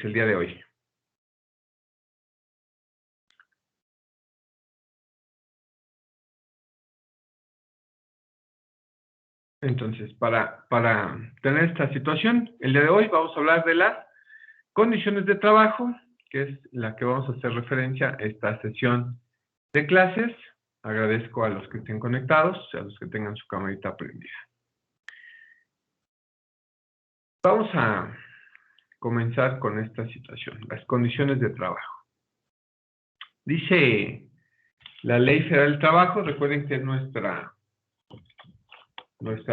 pues el día de hoy. Entonces, para tener esta situación, el día de hoy vamos a hablar de las condiciones de trabajo, que es la que vamos a hacer referencia a esta sesión de clases. Agradezco a los que estén conectados, a los que tengan su camarita prendida. Vamos a comenzar con esta situación, las condiciones de trabajo. Dice la Ley Federal del Trabajo, recuerden que es nuestra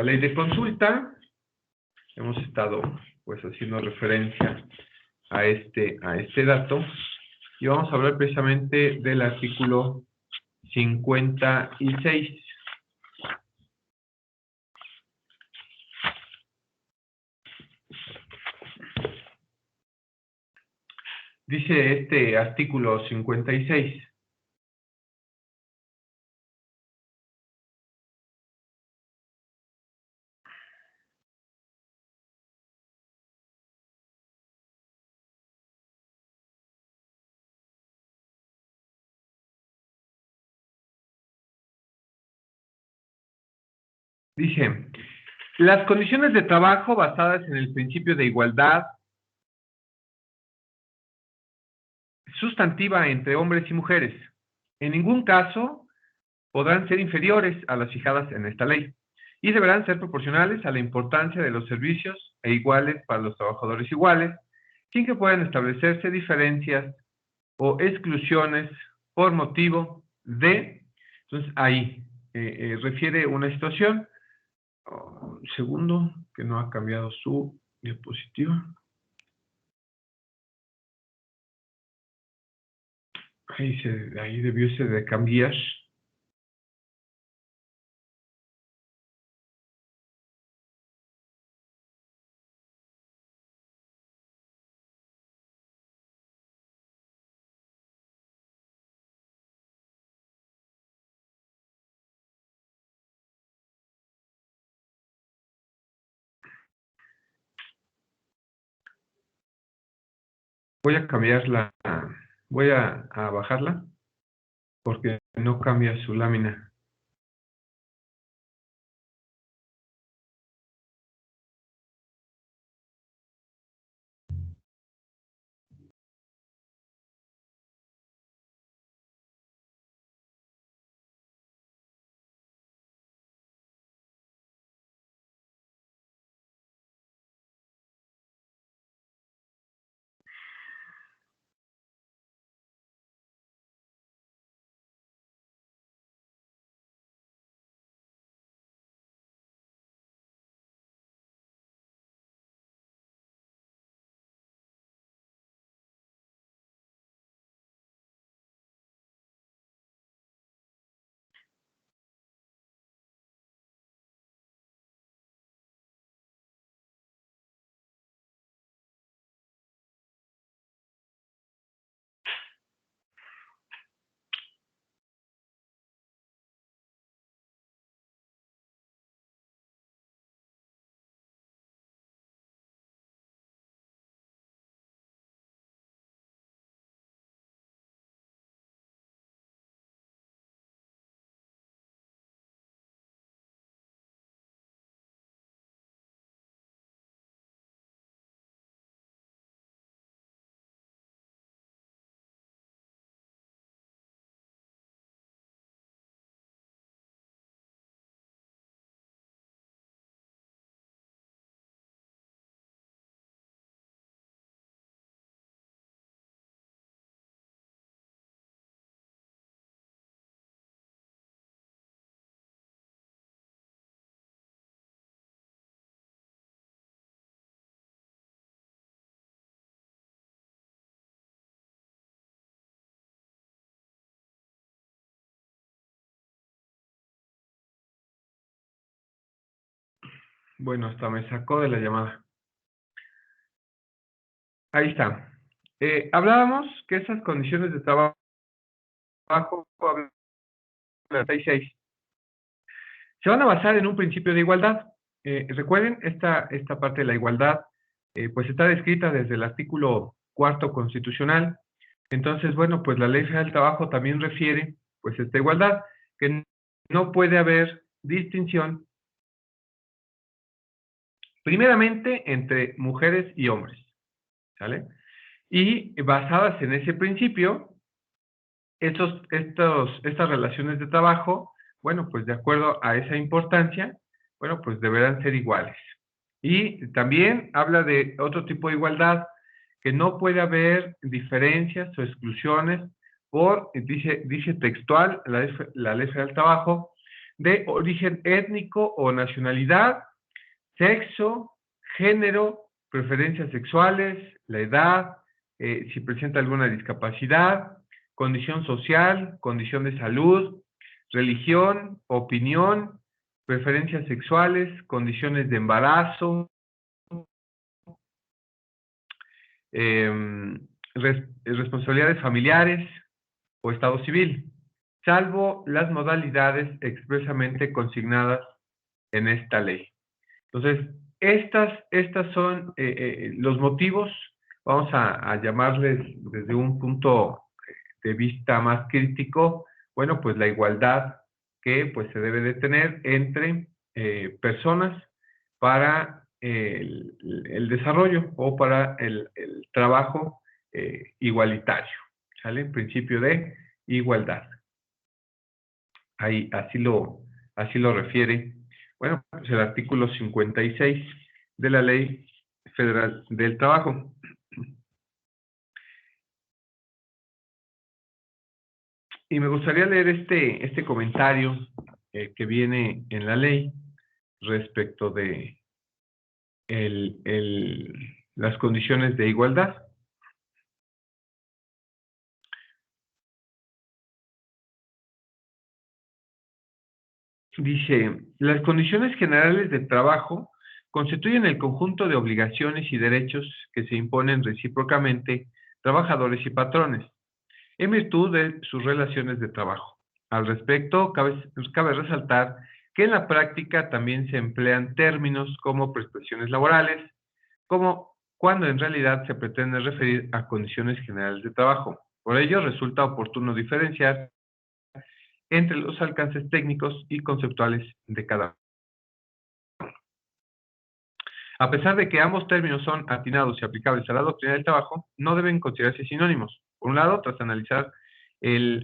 ley de consulta. Hemos estado pues haciendo referencia a este dato y vamos a hablar precisamente del artículo 56. Dice este artículo 56. Dice, las condiciones de trabajo basadas en el principio de igualdad sustantiva entre hombres y mujeres, en ningún caso podrán ser inferiores a las fijadas en esta ley y deberán ser proporcionales a la importancia de los servicios e iguales para los trabajadores iguales, sin que puedan establecerse diferencias o exclusiones por motivo de... Entonces, ahí refiere una situación. Un segundo, que no ha cambiado su diapositiva. Ahí debió de cambiar. Voy a cambiarla, voy a bajarla, porque no cambia su lámina. Bueno, hasta me sacó de la llamada. Ahí está. Hablábamos que esas condiciones de trabajo, 36, se van a basar en un principio de igualdad. Recuerden, esta parte de la igualdad, pues está descrita desde el artículo cuarto constitucional. Entonces, bueno, pues la Ley Federal del Trabajo también refiere, pues, esta igualdad, que no puede haber distinción, primeramente, entre mujeres y hombres, ¿sale? Y basadas en ese principio, estas relaciones de trabajo, bueno, pues de acuerdo a esa importancia, bueno, pues deberán ser iguales. Y también habla de otro tipo de igualdad, que no puede haber diferencias o exclusiones por, dice textual, la Ley Federal del Trabajo, de origen étnico o nacionalidad, sexo, género, preferencias sexuales, la edad, si presenta alguna discapacidad, condición social, condición de salud, religión, opinión, preferencias sexuales, condiciones de embarazo, responsabilidades familiares o estado civil, salvo las modalidades expresamente consignadas en esta ley. Entonces, estas son los motivos, vamos a llamarles desde un punto de vista más crítico, bueno, pues la igualdad que pues se debe de tener entre personas para el desarrollo o para el trabajo igualitario, ¿sale? El principio de igualdad. Ahí, así lo refiere, bueno, pues el artículo 56 de la Ley Federal del Trabajo. Y me gustaría leer este comentario que viene en la ley respecto de las condiciones de igualdad. Dice, las condiciones generales de trabajo constituyen el conjunto de obligaciones y derechos que se imponen recíprocamente trabajadores y patrones, en virtud de sus relaciones de trabajo. Al respecto, cabe resaltar que en la práctica también se emplean términos como prestaciones laborales, como cuando en realidad se pretende referir a condiciones generales de trabajo. Por ello, resulta oportuno diferenciar entre los alcances técnicos y conceptuales de cada uno. A pesar de que ambos términos son atinados y aplicables a la doctrina del trabajo, no deben considerarse sinónimos. Por un lado, tras analizar el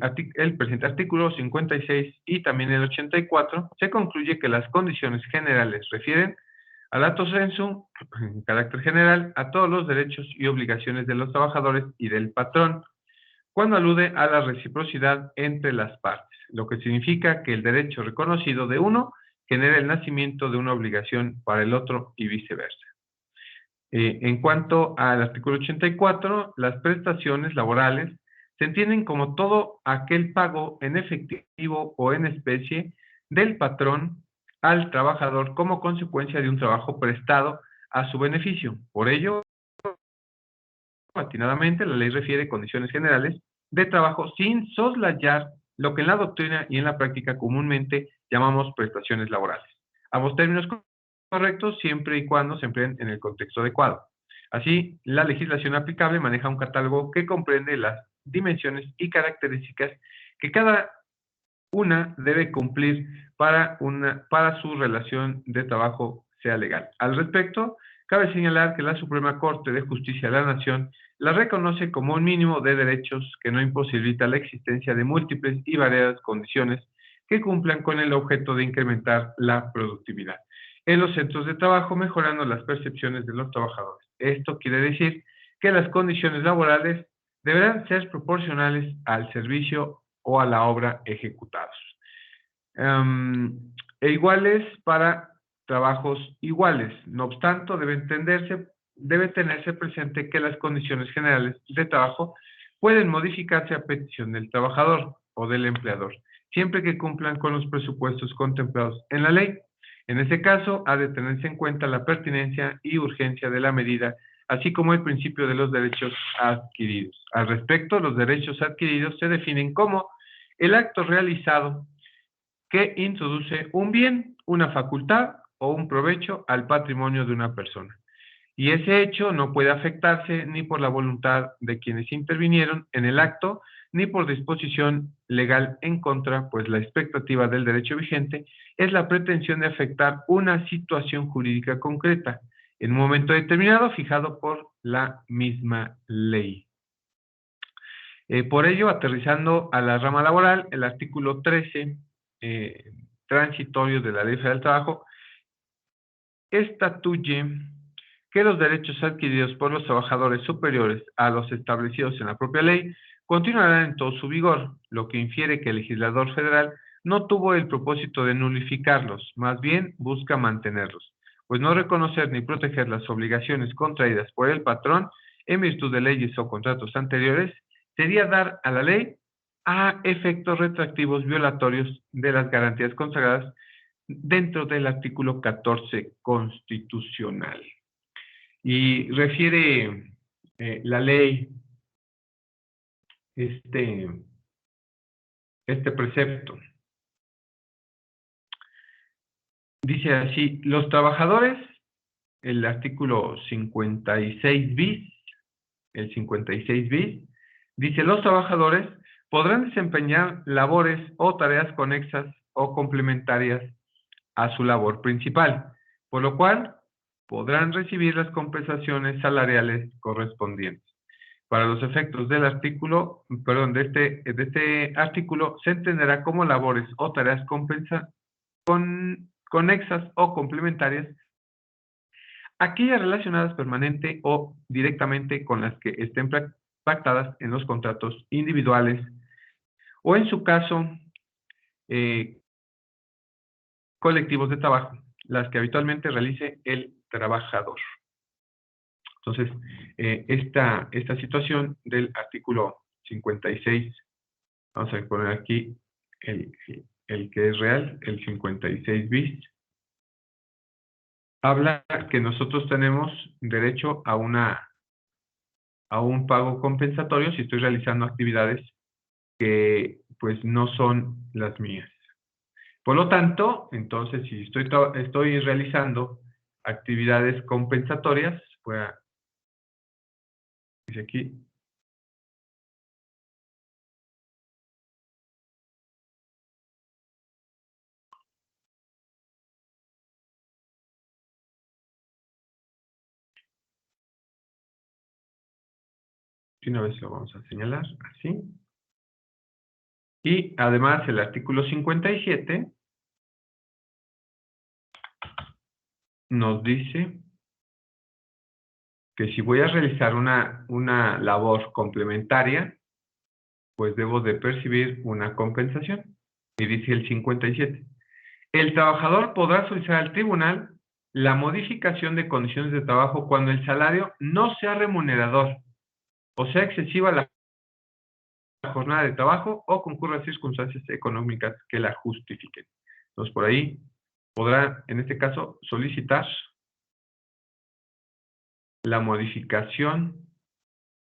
presente artículo 56 y también el 84, se concluye que las condiciones generales refieren al lato sensu, en carácter general, a todos los derechos y obligaciones de los trabajadores y del patrón, cuando alude a la reciprocidad entre las partes, lo que significa que el derecho reconocido de uno genera el nacimiento de una obligación para el otro y viceversa. En cuanto al artículo 84, las prestaciones laborales se entienden como todo aquel pago en efectivo o en especie del patrón al trabajador como consecuencia de un trabajo prestado a su beneficio. Por ello, atinadamente, la ley refiere condiciones generales de trabajo sin soslayar lo que en la doctrina y en la práctica comúnmente llamamos prestaciones laborales. Ambos términos correctos siempre y cuando se empleen en el contexto adecuado. Así, la legislación aplicable maneja un catálogo que comprende las dimensiones y características que cada una debe cumplir para su relación de trabajo sea legal. Al respecto, cabe señalar que la Suprema Corte de Justicia de la Nación la reconoce como un mínimo de derechos que no imposibilita la existencia de múltiples y variadas condiciones que cumplan con el objeto de incrementar la productividad en los centros de trabajo, mejorando las percepciones de los trabajadores. Esto quiere decir que las condiciones laborales deberán ser proporcionales al servicio o a la obra ejecutados. E iguales para trabajos iguales. No obstante, debe tenerse presente que las condiciones generales de trabajo pueden modificarse a petición del trabajador o del empleador, siempre que cumplan con los presupuestos contemplados en la ley. En este caso, ha de tenerse en cuenta la pertinencia y urgencia de la medida, así como el principio de los derechos adquiridos. Al respecto, los derechos adquiridos se definen como el acto realizado que introduce un bien, una facultad o un provecho al patrimonio de una persona. y ese hecho no puede afectarse ni por la voluntad de quienes intervinieron en el acto, ni por disposición legal en contra, pues la expectativa del derecho vigente es la pretensión de afectar una situación jurídica concreta en un momento determinado fijado por la misma ley. Por ello, aterrizando a la rama laboral, el artículo 13, transitorio de la Ley Federal del Trabajo, estatuye que los derechos adquiridos por los trabajadores superiores a los establecidos en la propia ley continuarán en todo su vigor, lo que infiere que el legislador federal no tuvo el propósito de nulificarlos, más bien busca mantenerlos, pues no reconocer ni proteger las obligaciones contraídas por el patrón en virtud de leyes o contratos anteriores sería dar a la ley a efectos retroactivos violatorios de las garantías consagradas dentro del artículo 14 constitucional. Y refiere la ley este precepto. Dice así, los trabajadores, el artículo 56 bis, el 56 bis, dice, los trabajadores podrán desempeñar labores o tareas conexas o complementarias a su labor principal, por lo cual podrán recibir las compensaciones salariales correspondientes. Para los efectos del artículo, de este artículo, se entenderá como labores o tareas conexas o complementarias aquellas relacionadas permanente o directamente con las que estén pactadas en los contratos individuales o, en su caso, colectivos de trabajo, las que habitualmente realice el trabajador. Entonces, esta situación del artículo 56, vamos a poner aquí el que es real, el 56 bis, habla que nosotros tenemos derecho a un pago compensatorio si estoy realizando actividades que pues no son las mías. Por lo tanto, entonces, si estoy realizando actividades compensatorias, dice aquí, y una vez lo vamos a señalar así. Y además el artículo 57 nos dice que si voy a realizar una labor complementaria, pues debo de percibir una compensación. Y dice el 57. El trabajador podrá solicitar al tribunal la modificación de condiciones de trabajo cuando el salario no sea remunerador o sea excesiva la jornada de trabajo o concurra circunstancias económicas que la justifiquen. Entonces, por ahí podrá, en este caso, solicitar la modificación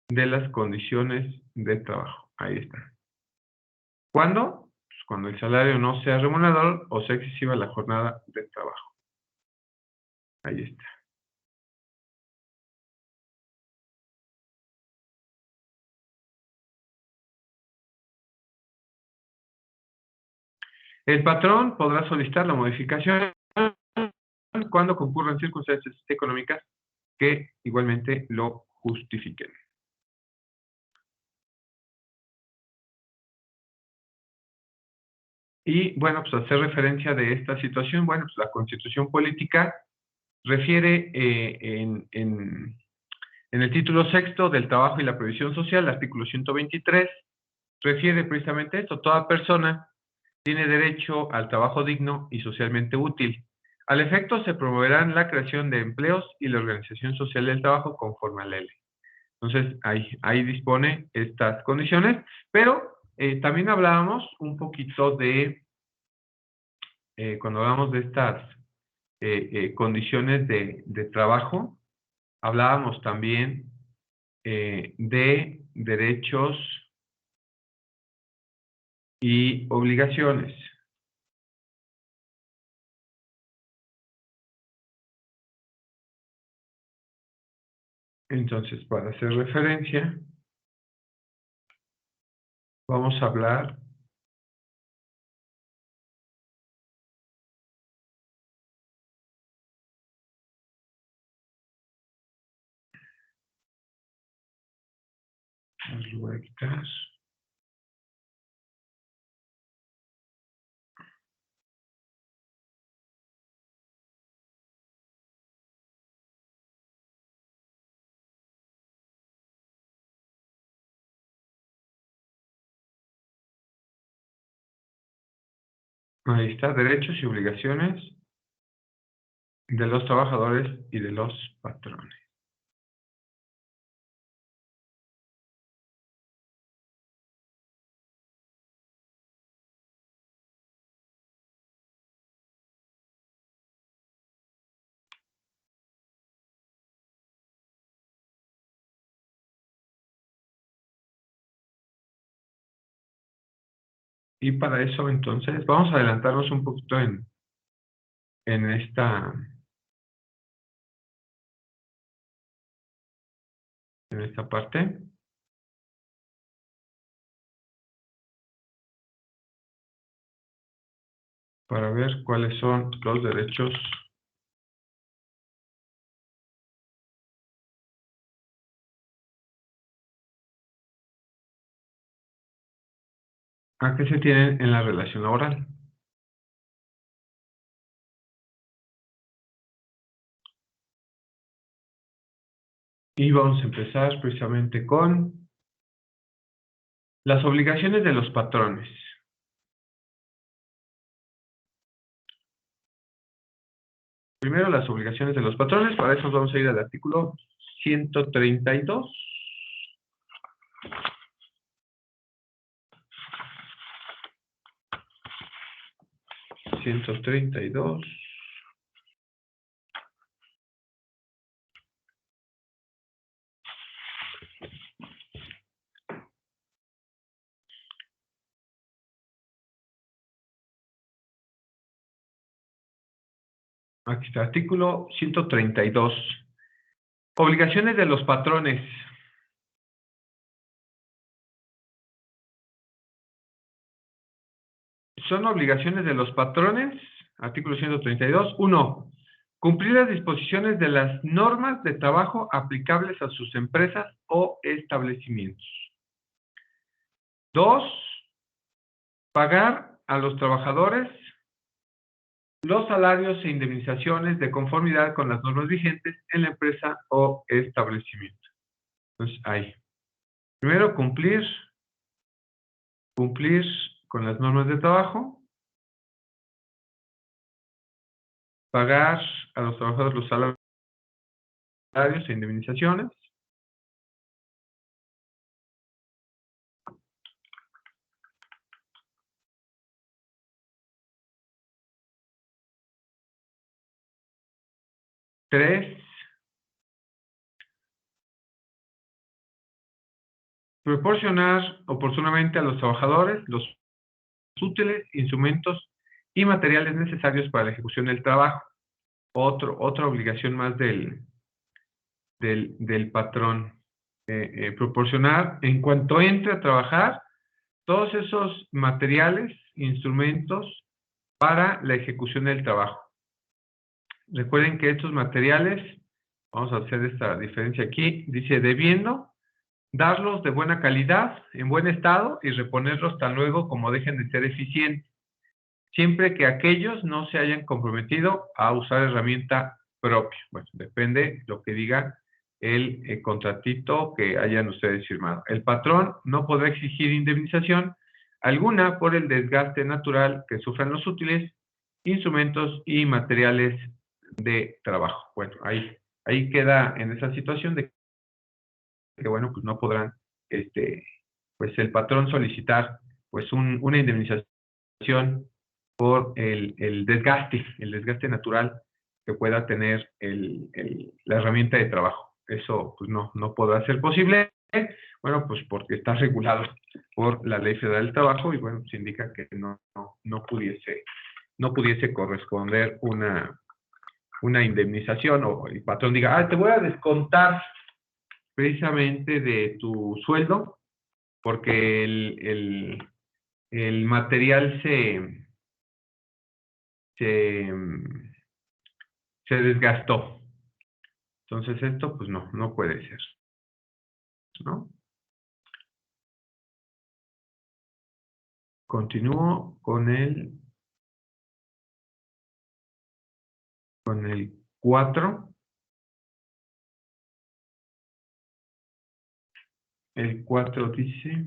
de las condiciones de trabajo. Ahí está. ¿Cuándo? Pues cuando el salario no sea remunerador o sea excesiva la jornada de trabajo. Ahí está. El patrón podrá solicitar la modificación cuando concurran circunstancias económicas que igualmente lo justifiquen. Y bueno, pues hacer referencia de esta situación, bueno, pues la Constitución Política refiere en el título sexto del Trabajo y la Previsión Social, el artículo 123, refiere precisamente esto: toda persona tiene derecho al trabajo digno y socialmente útil. Al efecto, se promoverán la creación de empleos y la organización social del trabajo conforme a la ley. Entonces, ahí dispone estas condiciones, pero también hablábamos un poquito de, cuando hablamos de estas condiciones de trabajo, hablábamos también de derechos y obligaciones. Entonces, para hacer referencia, vamos a hablar lo voy a quitar. Ahí está, derechos y obligaciones de los trabajadores y de los patrones. Y para eso, entonces, vamos a adelantarnos un poquito en esta parte, para ver cuáles son los derechos a que se tienen en la relación laboral. Y vamos a empezar precisamente con las obligaciones de los patrones. Primero, las obligaciones de los patrones. Para eso vamos a ir al artículo 132. Aquí está, artículo 132. Obligaciones de los patrones. Son obligaciones de los patrones, artículo 132. 1. Cumplir las disposiciones de las normas de trabajo aplicables a sus empresas o establecimientos. 2. Pagar a los trabajadores los salarios e indemnizaciones de conformidad con las normas vigentes en la empresa o establecimiento. Entonces, ahí. Primero, cumplir con las normas de trabajo, pagar a los trabajadores los salarios e indemnizaciones. Tres, proporcionar oportunamente a los trabajadores los útiles, instrumentos y materiales necesarios para la ejecución del trabajo. Otra obligación más del patrón. Proporcionar, en cuanto entre a trabajar, todos esos materiales, instrumentos para la ejecución del trabajo. Recuerden que estos materiales, vamos a hacer esta diferencia aquí, dice debiendo darlos de buena calidad, en buen estado y reponerlos tan luego como dejen de ser eficientes, siempre que aquellos no se hayan comprometido a usar herramienta propia. Bueno, depende lo que diga el contratito que hayan ustedes firmado. El patrón no podrá exigir indemnización alguna por el desgaste natural que sufran los útiles, instrumentos y materiales de trabajo. Bueno, ahí queda en esa situación de que, bueno, pues no podrán, pues el patrón solicitar, pues una indemnización por el desgaste natural que pueda tener la herramienta de trabajo. Eso, pues no podrá ser posible, bueno, pues porque está regulado por la Ley Federal del Trabajo y, bueno, se indica que no pudiese corresponder una indemnización o el patrón diga, te voy a descontar precisamente de tu sueldo, porque el material se, se desgastó. Entonces esto pues no puede ser, ¿no? Continúo con el 4. El 4 dice: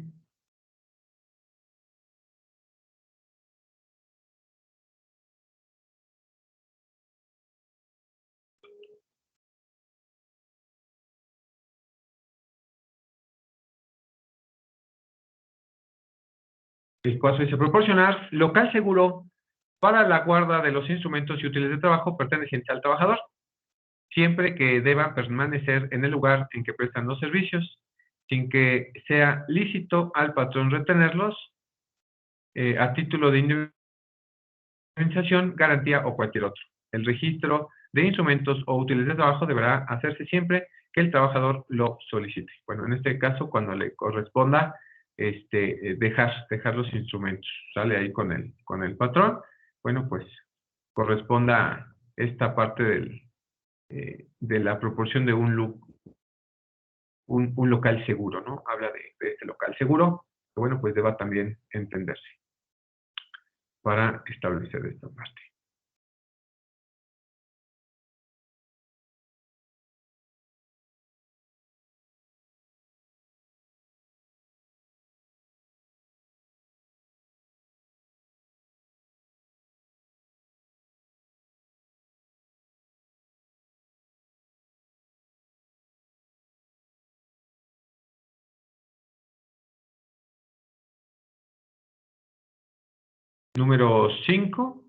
el 4 dice: proporcionar local seguro para la guarda de los instrumentos y útiles de trabajo pertenecientes al trabajador, siempre que deban permanecer en el lugar en que prestan los servicios, sin que sea lícito al patrón retenerlos a título de indemnización, garantía o cualquier otro. El registro de instrumentos o útiles de trabajo deberá hacerse siempre que el trabajador lo solicite. Bueno, en este caso, cuando le corresponda dejar los instrumentos, sale ahí con el patrón, bueno, pues corresponda esta parte de la proporción de un local seguro, ¿no? Habla de este local seguro, que bueno, pues deba también entenderse para establecer esta parte. Número 5.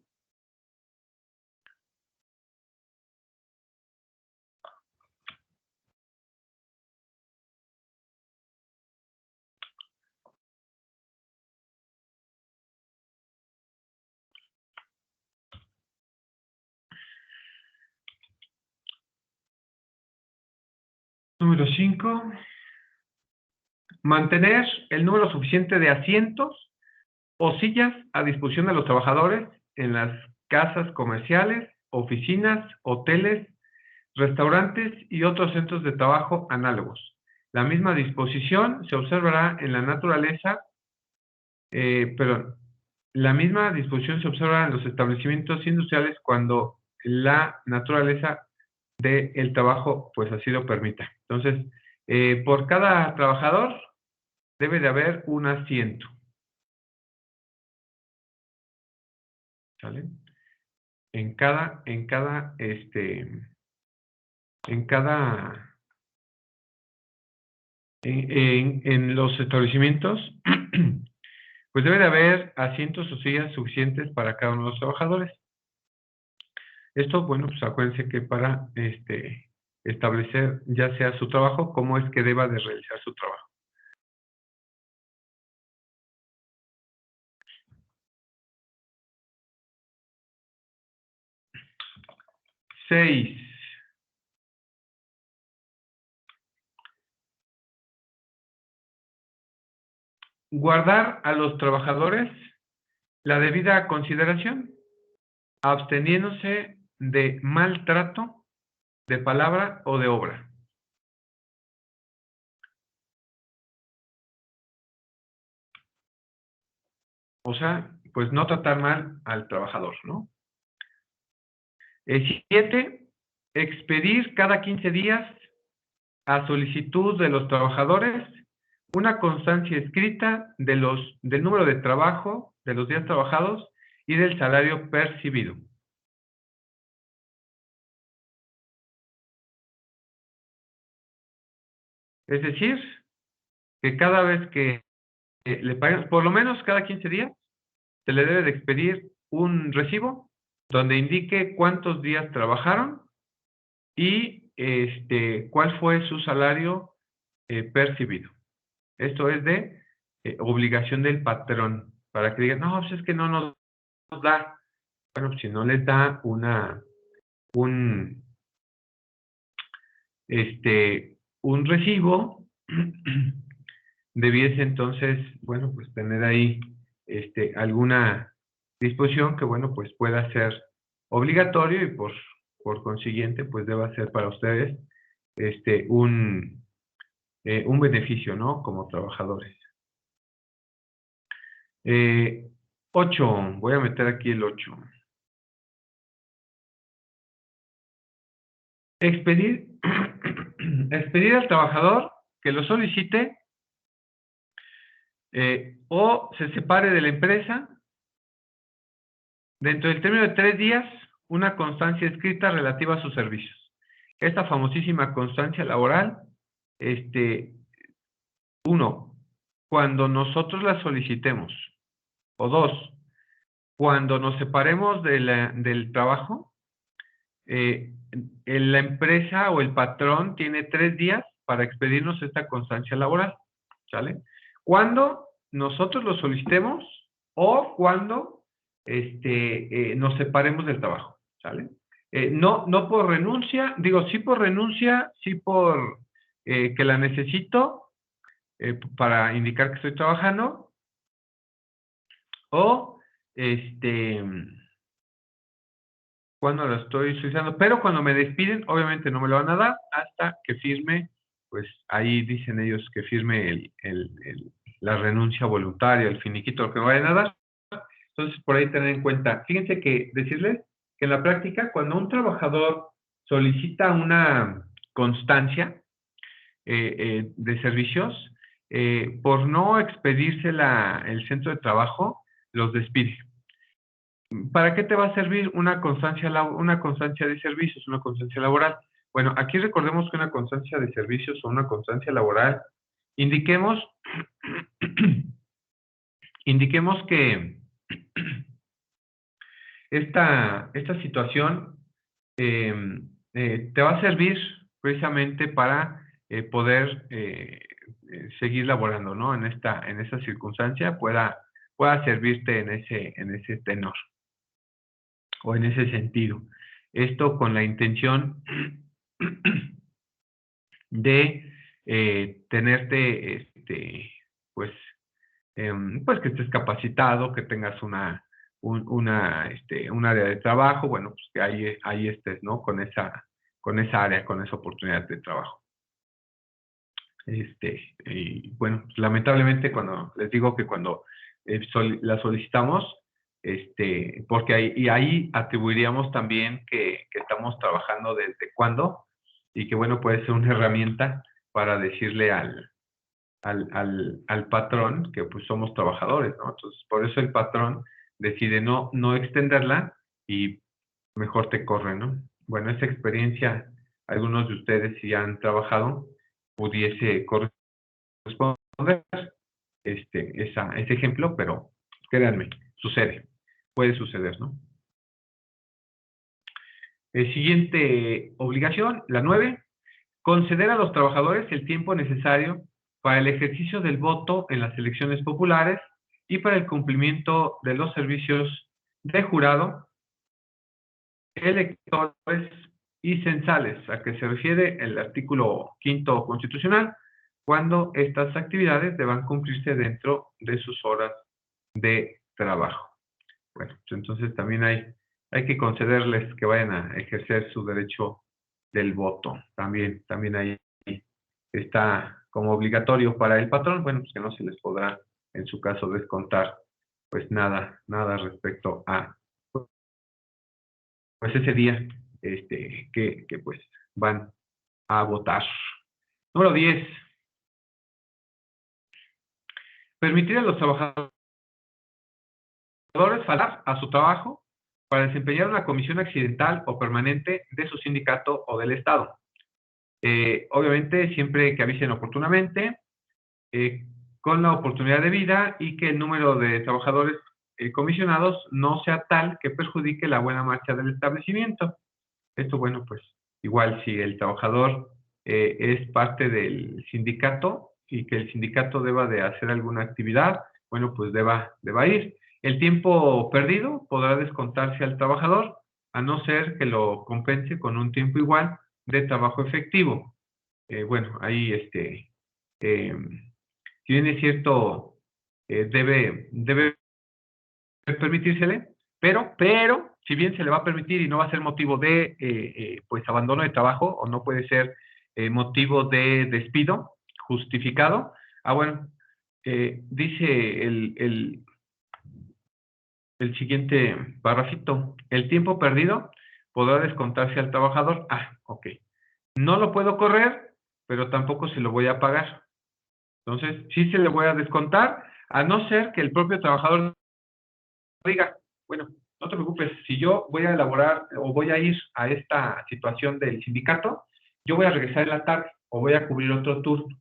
Número 5. Mantener el número suficiente de asientos o sillas a disposición de los trabajadores en las casas comerciales, oficinas, hoteles, restaurantes y otros centros de trabajo análogos. La misma disposición se observará en la naturaleza, la misma disposición se observa en los establecimientos industriales cuando la naturaleza del trabajo pues así lo permita. Entonces, por cada trabajador debe de haber un asiento. ¿Sale? En cada, en los establecimientos, pues debe de haber asientos o sillas suficientes para cada uno de los trabajadores. Esto, bueno, pues acuérdense que para establecer ya sea su trabajo, cómo es que deba de realizar su trabajo. 6. Guardar a los trabajadores la debida consideración, absteniéndose de maltrato de palabra o de obra. O sea, pues no tratar mal al trabajador, ¿no? 7. Expedir cada 15 días a solicitud de los trabajadores una constancia escrita del número de trabajo, de los días trabajados y del salario percibido. Es decir, que cada vez que le pagan, por lo menos cada 15 días, se le debe de expedir un recibo donde indique cuántos días trabajaron y cuál fue su salario percibido. Esto es de obligación del patrón, para que digan, no, pues es que no nos da. Bueno, pues si no les da un un recibo, debiese entonces, bueno, pues tener ahí alguna disposición que, bueno, pues pueda ser obligatorio y por consiguiente, pues deba ser para ustedes un beneficio, ¿no? Como trabajadores. 8, voy a meter aquí el 8. Expedir, expedir al trabajador que lo solicite o se separe de la empresa dentro del término de 3 días una constancia escrita relativa a sus servicios. Esta famosísima constancia laboral, uno, cuando nosotros la solicitemos, o dos, cuando nos separemos del trabajo, la empresa o el patrón tiene 3 días para expedirnos esta constancia laboral, ¿sale? Cuando nosotros lo solicitemos o cuando nos separemos del trabajo, ¿sale? No por renuncia, digo, sí por renuncia, sí por que la necesito para indicar que estoy trabajando, o cuando lo estoy solicitando, pero cuando me despiden, obviamente no me lo van a dar hasta que firme, pues ahí dicen ellos que firme la renuncia voluntaria, el finiquito, lo que me vayan a dar. Entonces, por ahí tener en cuenta, fíjense que decirles que en la práctica, cuando un trabajador solicita una constancia de servicios, por no expedirse el centro de trabajo, los despide. ¿Para qué te va a servir una constancia de servicios, una constancia laboral? Bueno, aquí recordemos que una constancia de servicios o una constancia laboral, indiquemos que esta situación te va a servir precisamente para poder seguir laborando, ¿no? En esa circunstancia pueda servirte en ese tenor o en ese sentido. Esto con la intención de tenerte, pues que estés capacitado, que tengas un área de trabajo, bueno, pues que ahí estés, ¿no? Con esa área, con esa oportunidad de trabajo. Y bueno, pues, lamentablemente cuando les digo que cuando la solicitamos, porque ahí atribuiríamos también que estamos trabajando desde cuándo y que bueno, puede ser una herramienta para decirle al patrón que pues somos trabajadores, ¿no? Entonces, por eso el patrón decide no extenderla y mejor te corre, ¿no? Bueno, esa experiencia, algunos de ustedes si han trabajado, pudiese corresponder ese ejemplo, pero créanme, puede suceder, ¿no? Siguiente obligación, la 9, conceder a los trabajadores el tiempo necesario para el ejercicio del voto en las elecciones populares y para el cumplimiento de los servicios de jurado, electores y censales, a que se refiere el artículo 5º constitucional, cuando estas actividades deban cumplirse dentro de sus horas de trabajo. Bueno, pues entonces también hay que concederles que vayan a ejercer su derecho del voto. También ahí está como obligatorio para el patrón, bueno, pues que no se les podrá en su caso descontar pues nada respecto a pues ese día que pues van a votar. Número 10. Permitir a los trabajadores faltar a su trabajo para desempeñar una comisión accidental o permanente de su sindicato o del Estado. Obviamente, siempre que avisen oportunamente, con la oportunidad de vida y que el número de trabajadores comisionados no sea tal que perjudique la buena marcha del establecimiento. Esto, bueno, pues igual si el trabajador es parte del sindicato y que el sindicato deba de hacer alguna actividad, bueno, pues deba ir. El tiempo perdido podrá descontarse al trabajador, a no ser que lo compense con un tiempo igual de trabajo efectivo. bueno, ahí si bien es cierto, debe permitírsele, pero, si bien se le va a permitir y no va a ser motivo de, pues, abandono de trabajo, o no puede ser motivo de despido justificado, bueno, dice el siguiente parrafito: el tiempo perdido podrá descontarse al trabajador. Ok. No lo puedo correr, pero tampoco se lo voy a pagar. Entonces, sí se le voy a descontar, a no ser que el propio trabajador diga, bueno, no te preocupes, si yo voy a elaborar o voy a ir a esta situación del sindicato, yo voy a regresar en la tarde o voy a cubrir otro turno,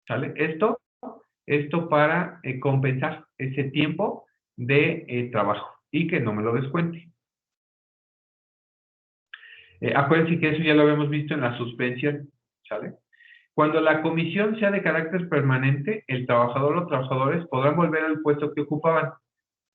¿sale? Esto para compensar ese tiempo de trabajo y que no me lo descuente. Acuérdense que eso ya lo habíamos visto en la suspensión, ¿sale? Cuando la comisión sea de carácter permanente, el trabajador o trabajadores podrán volver al puesto que ocupaban,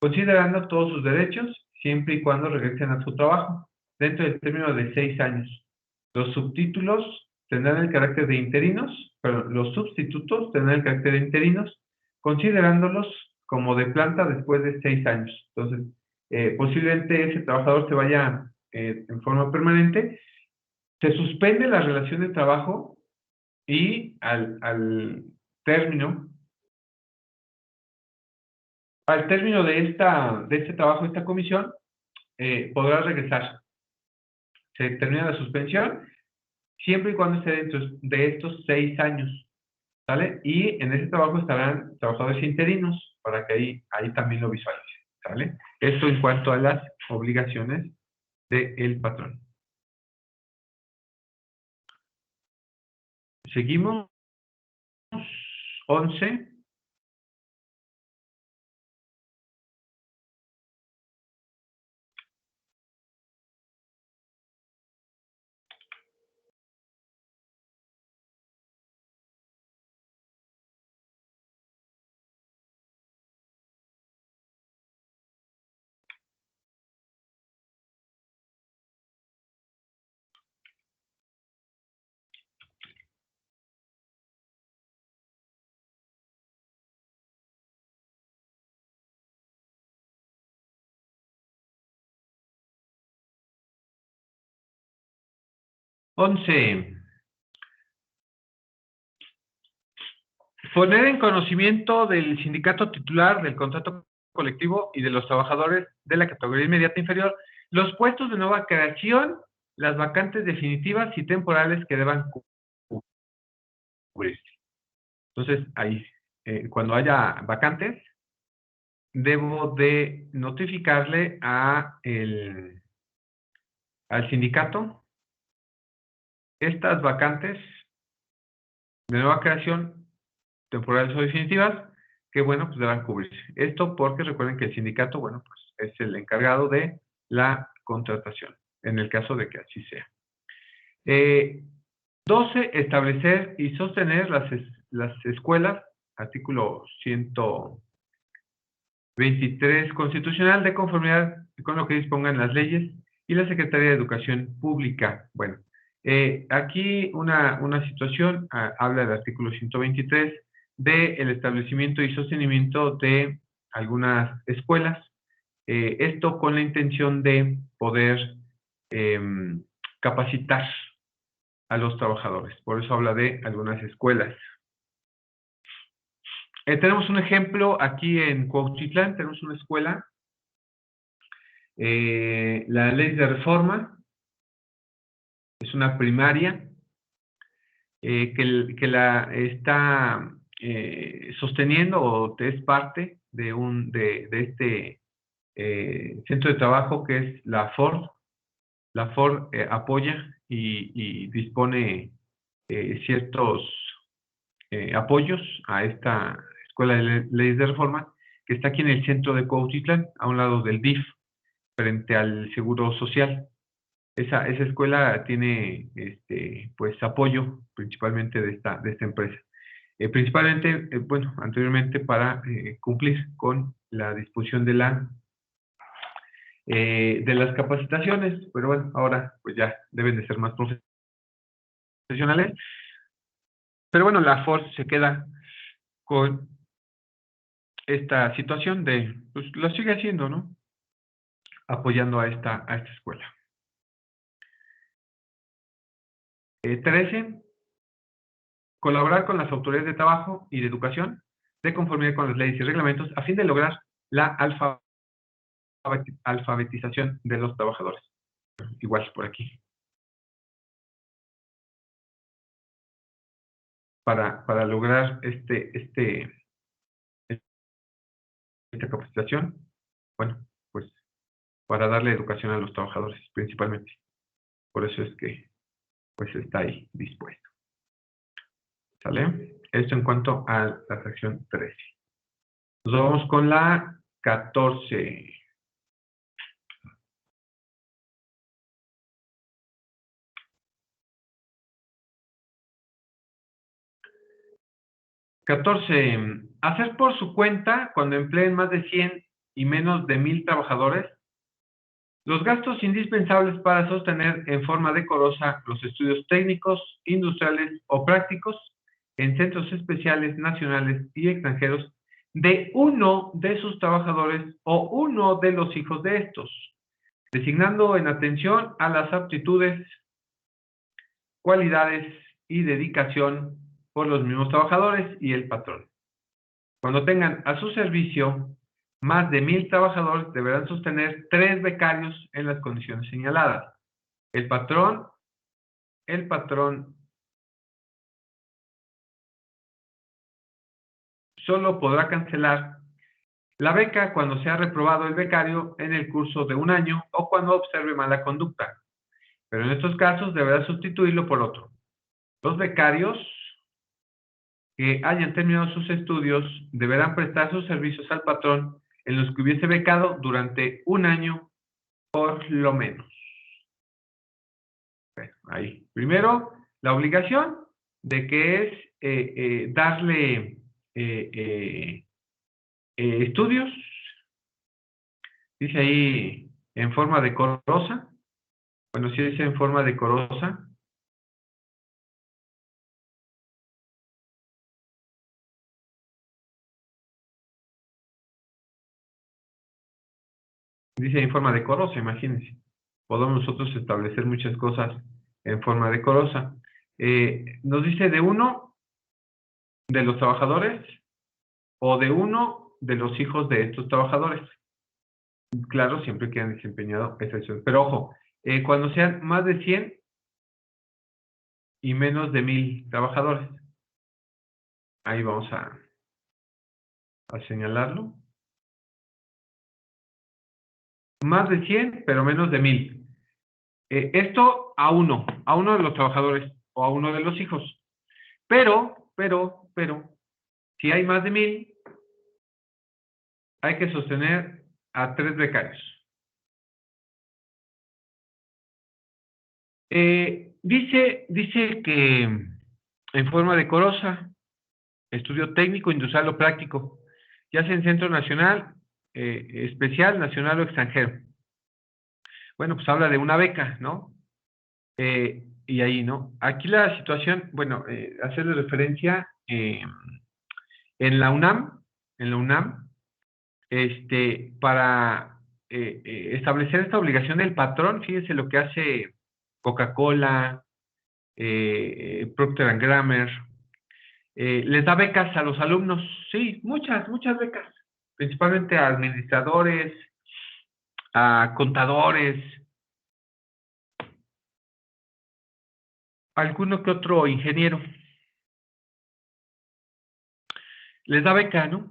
considerando todos sus derechos, siempre y cuando regresen a su trabajo, dentro del término de 6 años. Los subtítulos tendrán el carácter de interinos, pero los sustitutos tendrán el carácter de interinos, considerándolos como de planta después de 6 años. Entonces, posiblemente ese trabajador se vaya en forma permanente, se suspende la relación de trabajo y término, al término de este trabajo, esta comisión, podrá regresar. Se termina la suspensión siempre y cuando esté dentro de estos 6 años, ¿sale? Y en ese trabajo estarán trabajadores interinos para que ahí también lo visualicen, ¿sale? Esto en cuanto a las obligaciones del patrón. Seguimos. 11. Poner en conocimiento del sindicato titular del contrato colectivo y de los trabajadores de la categoría inmediata inferior los puestos de nueva creación, las vacantes definitivas y temporales que deban cubrirse. Entonces, ahí, cuando haya vacantes, debo de notificarle al sindicato estas vacantes de nueva creación, temporales o definitivas, que, bueno, pues deban cubrirse. Esto porque recuerden que el sindicato, bueno, pues es el encargado de la contratación, en el caso de que así sea. 12, establecer y sostener las escuelas, artículo 123 constitucional, de conformidad con lo que dispongan las leyes y la Secretaría de Educación Pública. Bueno, aquí una situación, habla del artículo 123 del establecimiento y sostenimiento de algunas escuelas, esto con la intención de poder capacitar a los trabajadores. Por eso habla de algunas escuelas. Tenemos un ejemplo aquí en Cuautitlán, tenemos una escuela, la ley de reforma, es una primaria, que la está sosteniendo o es parte de este centro de trabajo que es la FORD. La FORD apoya y dispone ciertos apoyos a esta Escuela de Leyes de Reforma, que está aquí en el centro de Cuautitlán, a un lado del DIF, frente al Seguro Social. Esa escuela tiene pues apoyo principalmente de esta empresa. Principalmente, bueno, anteriormente para cumplir con la disposición de las capacitaciones, pero bueno, ahora pues ya deben de ser más profesionales. Pero bueno, la FORS se queda con esta situación de, pues lo sigue haciendo, ¿no? Apoyando a esta escuela. 13. Colaborar con las autoridades de trabajo y de educación de conformidad con las leyes y reglamentos a fin de lograr la alfabetización de los trabajadores. Igual por aquí. Para lograr esta capacitación, bueno, pues para darle educación a los trabajadores principalmente. Por eso es que pues está ahí dispuesto. ¿Sale? Esto en cuanto a la sección 13. Nos vamos con la 14. Hacer por su cuenta cuando empleen más de 100 y menos de 1000 trabajadores los gastos indispensables para sostener en forma decorosa los estudios técnicos, industriales o prácticos en centros especiales nacionales y extranjeros de uno de sus trabajadores o uno de los hijos de estos, designando en atención a las aptitudes, cualidades y dedicación por los mismos trabajadores y el patrón. Cuando tengan a su servicio más de 1000 trabajadores, deberán sostener 3 becarios en las condiciones señaladas. El patrón solo podrá cancelar la beca cuando sea reprobado el becario en el curso de un año o cuando observe mala conducta. Pero en estos casos deberá sustituirlo por otro. Los becarios que hayan terminado sus estudios deberán prestar sus servicios al patrón en los que hubiese becado durante un año por lo menos. Bueno, ahí. Primero, la obligación de que es darle estudios, dice ahí en forma decorosa. Bueno, si dice en forma decorosa, dice en forma decorosa, imagínense. Podemos nosotros establecer muchas cosas en forma decorosa. Nos dice de uno de los trabajadores o de uno de los hijos de estos trabajadores. Claro, siempre que han desempeñado esa acción. Pero ojo, cuando sean más de 100 y menos de 1000 trabajadores. Ahí vamos a señalarlo. Más de 100, pero menos de 1000. Esto a uno de los trabajadores o a uno de los hijos. Pero, si hay más de 1000, hay que sostener a 3 becarios. Dice que en forma decorosa, estudio técnico, industrial o práctico, ya sea en centro nacional, especial, nacional o extranjero. Bueno, pues habla de una beca, ¿no? Y ahí, ¿no? Aquí la situación, bueno, hacerle referencia en la UNAM, para establecer esta obligación del patrón, fíjense lo que hace Coca-Cola, Procter & Gamble, les da becas a los alumnos, sí, muchas becas, principalmente a administradores, a contadores, alguno que otro ingeniero. Les da beca, ¿no?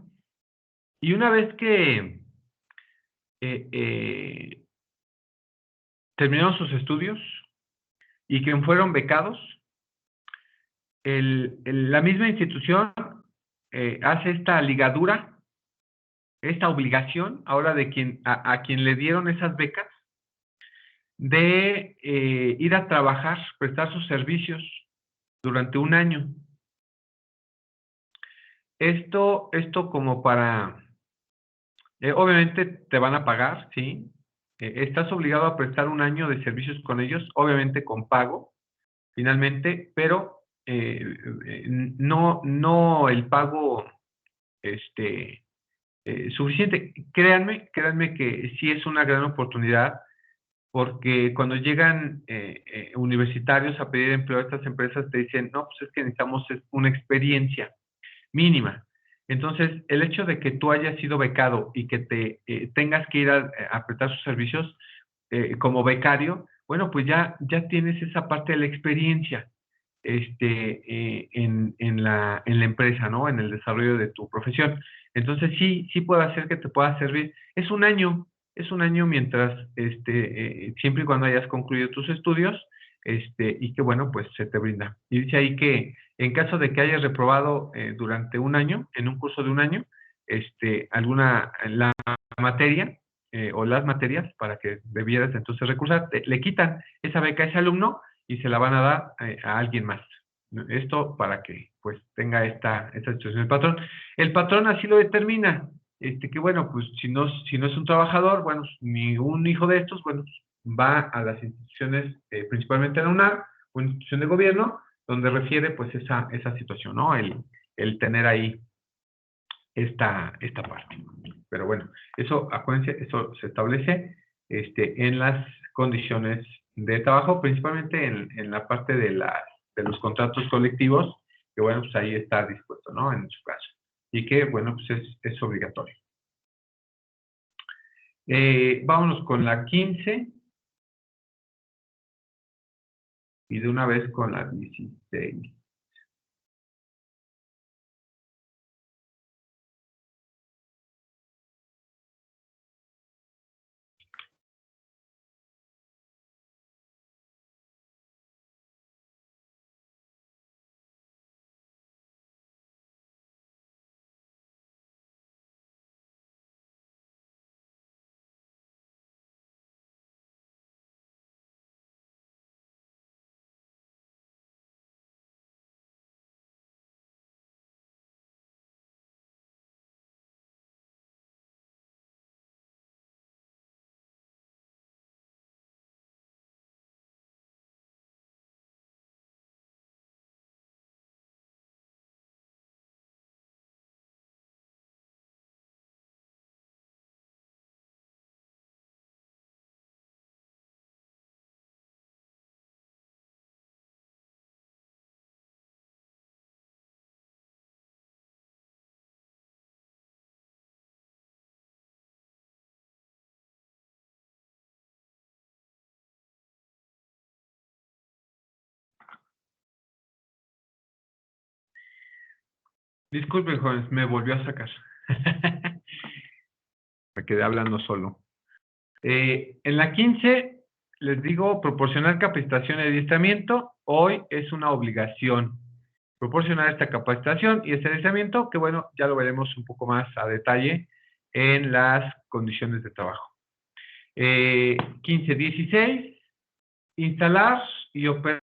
Y una vez que terminaron sus estudios y que fueron becados, la misma institución hace esta ligadura, esta obligación, ahora de a quien le dieron esas becas, de ir a trabajar, prestar sus servicios durante un año. Esto como para, obviamente te van a pagar, ¿sí? Estás obligado a prestar un año de servicios con ellos, obviamente con pago, finalmente, pero no el pago suficiente. Créanme que sí es una gran oportunidad, porque cuando llegan universitarios a pedir empleo a estas empresas, te dicen, no, pues es que necesitamos una experiencia mínima. Entonces, el hecho de que tú hayas sido becado y que te tengas que ir a prestar sus servicios como becario, bueno, pues ya tienes esa parte de la experiencia en la empresa, ¿no? En el desarrollo de tu profesión. Entonces, sí puede hacer que te pueda servir. Es un año mientras, siempre y cuando hayas concluido tus estudios, y que, bueno, pues se te brinda. Y dice ahí que en caso de que hayas reprobado durante un año, en un curso de un año, la materia o las materias para que debieras entonces recursar, le quitan esa beca a ese alumno y se la van a dar a alguien más. Esto para que pues tenga esta situación el patrón. El patrón así lo determina, que bueno, pues si no es un trabajador, bueno, ni un hijo de estos, bueno, va a las instituciones, principalmente a la UNAM, una institución de gobierno, donde refiere pues esa situación, ¿no? El tener ahí esta parte. Pero bueno, eso, acuérdense, eso se establece en las condiciones de trabajo, principalmente en la parte de los contratos colectivos, que bueno, pues ahí está dispuesto, ¿no? En su caso. Y que, bueno, pues es obligatorio. Vámonos con la 15 y de una vez con la 16. Disculpen, jóvenes, me volvió a sacar. Me quedé hablando solo. En la 15, les digo, proporcionar capacitación y adiestramiento. Hoy es una obligación proporcionar esta capacitación y este adiestramiento, que bueno, ya lo veremos un poco más a detalle en las condiciones de trabajo. 15-16, instalar y operar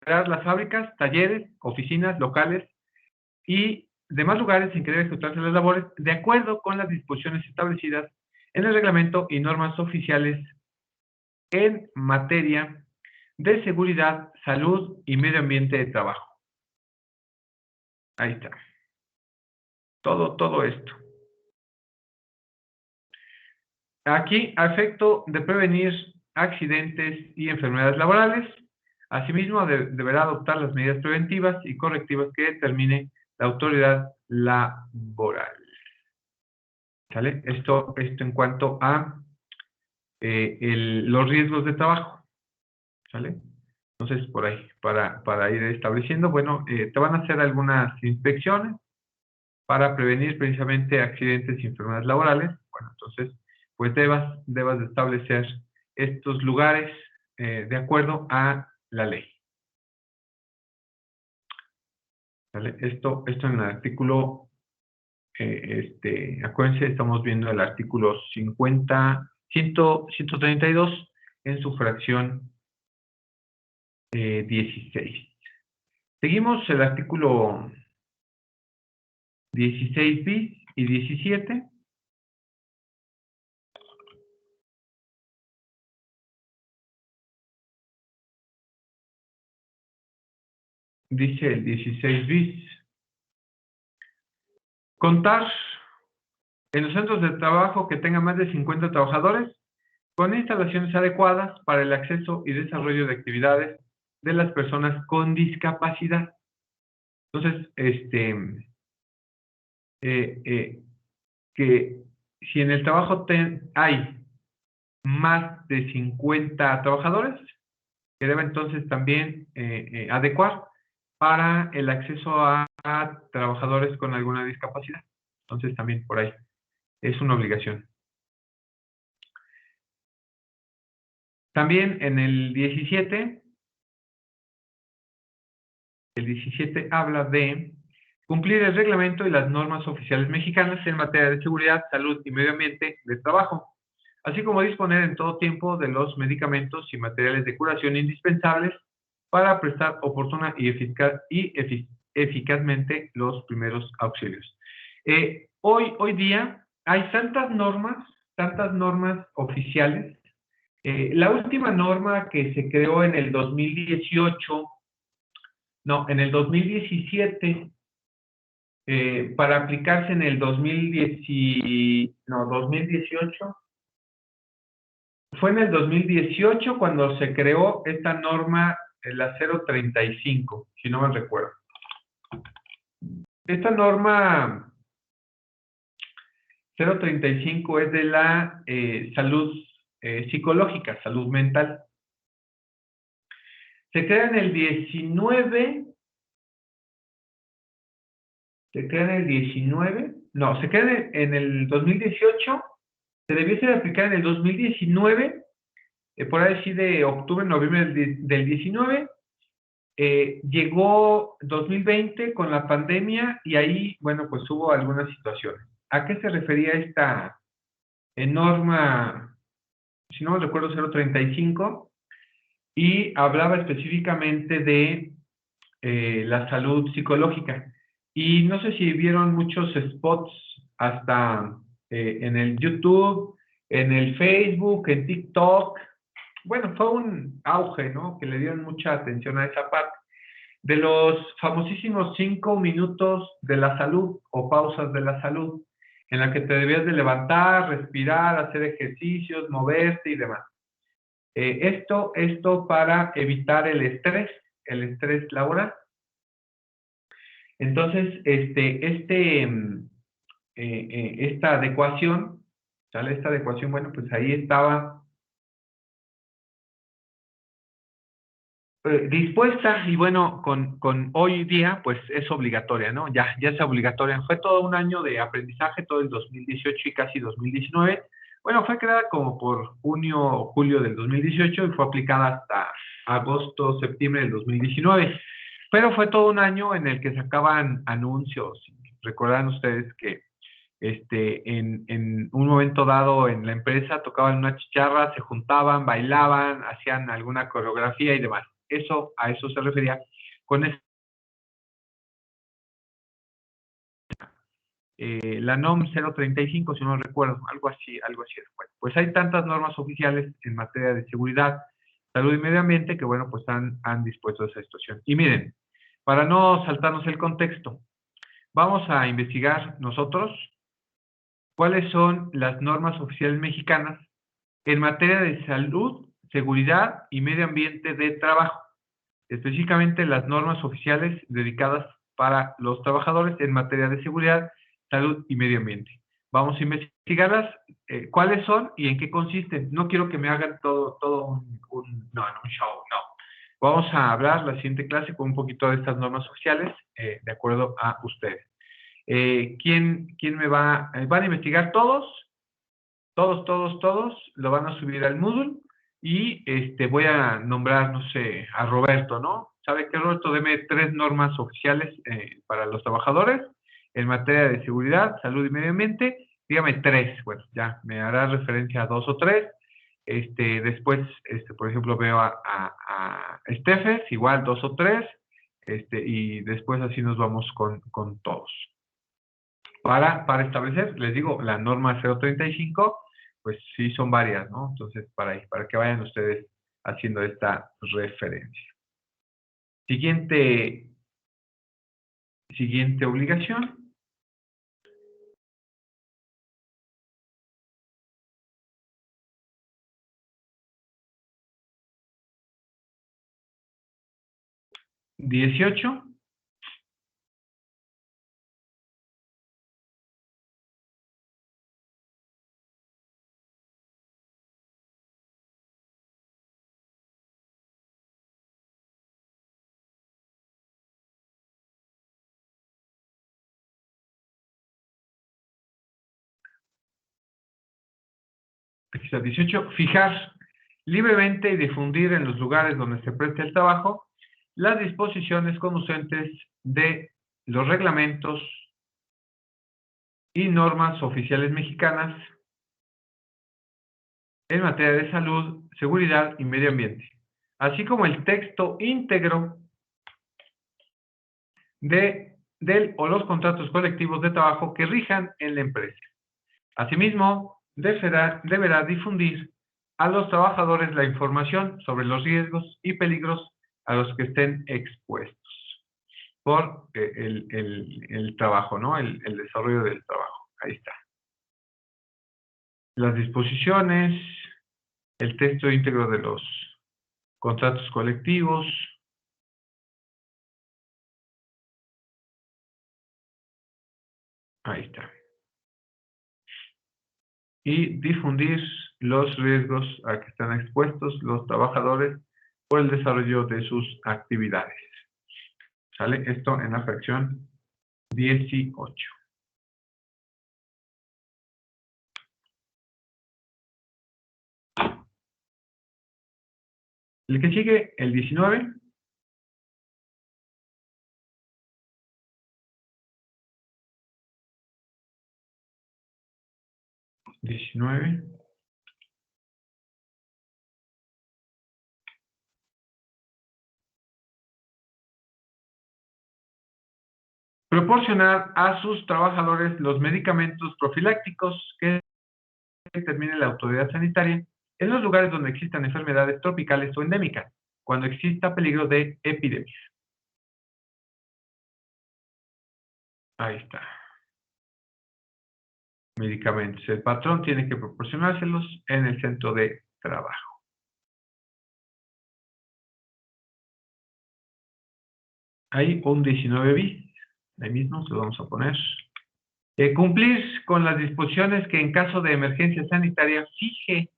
las fábricas, talleres, oficinas, locales y demás lugares en que deben ejecutarse las labores de acuerdo con las disposiciones establecidas en el reglamento y normas oficiales en materia de seguridad, salud y medio ambiente de trabajo. Ahí está. Todo esto. Aquí, a efecto de prevenir accidentes y enfermedades laborales, asimismo deberá adoptar las medidas preventivas y correctivas que determine la autoridad laboral. ¿Sale? Esto en cuanto a los riesgos de trabajo. ¿Sale? Entonces, por ahí, para ir estableciendo, bueno, te van a hacer algunas inspecciones para prevenir precisamente accidentes y enfermedades laborales. Bueno, entonces, pues debas de establecer estos lugares de acuerdo a la ley. ¿Vale? Esto en el artículo, acuérdense, estamos viendo el artículo 132 en su fracción 16. Seguimos el artículo 16 bis y 17. dice el 16 bis. Contar en los centros de trabajo que tengan más de 50 trabajadores con instalaciones adecuadas para el acceso y desarrollo de actividades de las personas con discapacidad. Entonces, que si en el trabajo hay más de 50 trabajadores, que debe entonces también adecuar para el acceso a trabajadores con alguna discapacidad. Entonces también por ahí es una obligación. También en el 17 habla de cumplir el reglamento y las normas oficiales mexicanas en materia de seguridad, salud y medio ambiente de trabajo, así como disponer en todo tiempo de los medicamentos y materiales de curación indispensables para prestar oportuna y eficazmente los primeros auxilios. Hoy día hay tantas normas oficiales. La última norma que se creó en el 2018, no, en el 2017, para aplicarse en el 2018, fue en el 2018 cuando se creó esta norma, la 035, si no me recuerdo. Esta norma 035 es de la salud psicológica, salud mental. Se crea en el 19, se crea en el 2018, se debiese de aplicar en el 2019, por ahí sí de octubre, noviembre del 19, llegó 2020 con la pandemia y ahí, bueno, pues hubo algunas situaciones. ¿A qué se refería esta norma, si no me recuerdo, 035? Y hablaba específicamente de la salud psicológica. Y no sé si vieron muchos spots hasta en el YouTube, en el Facebook, en TikTok. Bueno, fue un auge, ¿no? Que le dieron mucha atención a esa parte. De los famosísimos 5 minutos de la salud o pausas de la salud, en la que te debías de levantar, respirar, hacer ejercicios, moverte y demás. Esto para evitar el estrés laboral. Entonces, esta adecuación, ¿sale? Esta adecuación, bueno, pues ahí estaba dispuesta y bueno, con hoy día, pues es obligatoria, ¿no? Ya es obligatoria. Fue todo un año de aprendizaje, todo el 2018 y casi 2019. Bueno, fue creada como por junio o julio del 2018 y fue aplicada hasta agosto, septiembre del 2019. Pero fue todo un año en el que sacaban anuncios. Recordarán ustedes que en un momento dado en la empresa tocaban una chicharra, se juntaban, bailaban, hacían alguna coreografía y demás. A eso se refería con la NOM 035, si no recuerdo, algo así es. Bueno, pues hay tantas normas oficiales en materia de seguridad, salud y medio ambiente que, bueno, pues han dispuesto esa situación. Y miren, para no saltarnos el contexto, vamos a investigar nosotros cuáles son las normas oficiales mexicanas en materia de salud, seguridad y medio ambiente de trabajo, específicamente las normas oficiales dedicadas para los trabajadores en materia de seguridad, salud y medio ambiente. Vamos a investigarlas, cuáles son y en qué consisten. No quiero que me hagan todo un show, no. Vamos a hablar la siguiente clase con un poquito de estas normas oficiales, de acuerdo a ustedes. ¿Quién me va? ¿Van a investigar todos? Todos, lo van a subir al Moodle y voy a nombrar, no sé, a Roberto, ¿no? ¿Sabe qué, Roberto? Deme 3 normas oficiales para los trabajadores en materia de seguridad, salud y medio ambiente. Dígame 3, bueno, ya me hará referencia a 2 o 3. Después, por ejemplo, veo a Stefes, igual 2 o 3, y después así nos vamos con todos. Para establecer, les digo, la norma 035, pues sí son varias, ¿no? Entonces, para que vayan ustedes haciendo esta referencia. Siguiente siguiente obligación. ¿18? Aquí está 18. Fijar libremente y difundir en los lugares donde se preste el trabajo las disposiciones conducentes de los reglamentos y normas oficiales mexicanas en materia de salud, seguridad y medio ambiente, así como el texto íntegro del o los contratos colectivos de trabajo que rijan en la empresa. Asimismo, deberá difundir a los trabajadores la información sobre los riesgos y peligros a los que estén expuestos por el trabajo, ¿no? El desarrollo del trabajo. Ahí está. Las disposiciones, el texto íntegro de los contratos colectivos. Ahí está. Y difundir los riesgos a que están expuestos los trabajadores por el desarrollo de sus actividades. ¿Sale? Esto en la fracción 18. El que sigue, el 19. Proporcionar a sus trabajadores los medicamentos profilácticos que determine la autoridad sanitaria en los lugares donde existan enfermedades tropicales o endémicas, cuando exista peligro de epidemia. Ahí está. Medicamentos. El patrón tiene que proporcionárselos en el centro de trabajo. Hay un 19 bis. Ahí mismo se lo vamos a poner. Cumplir con las disposiciones que en caso de emergencia sanitaria fije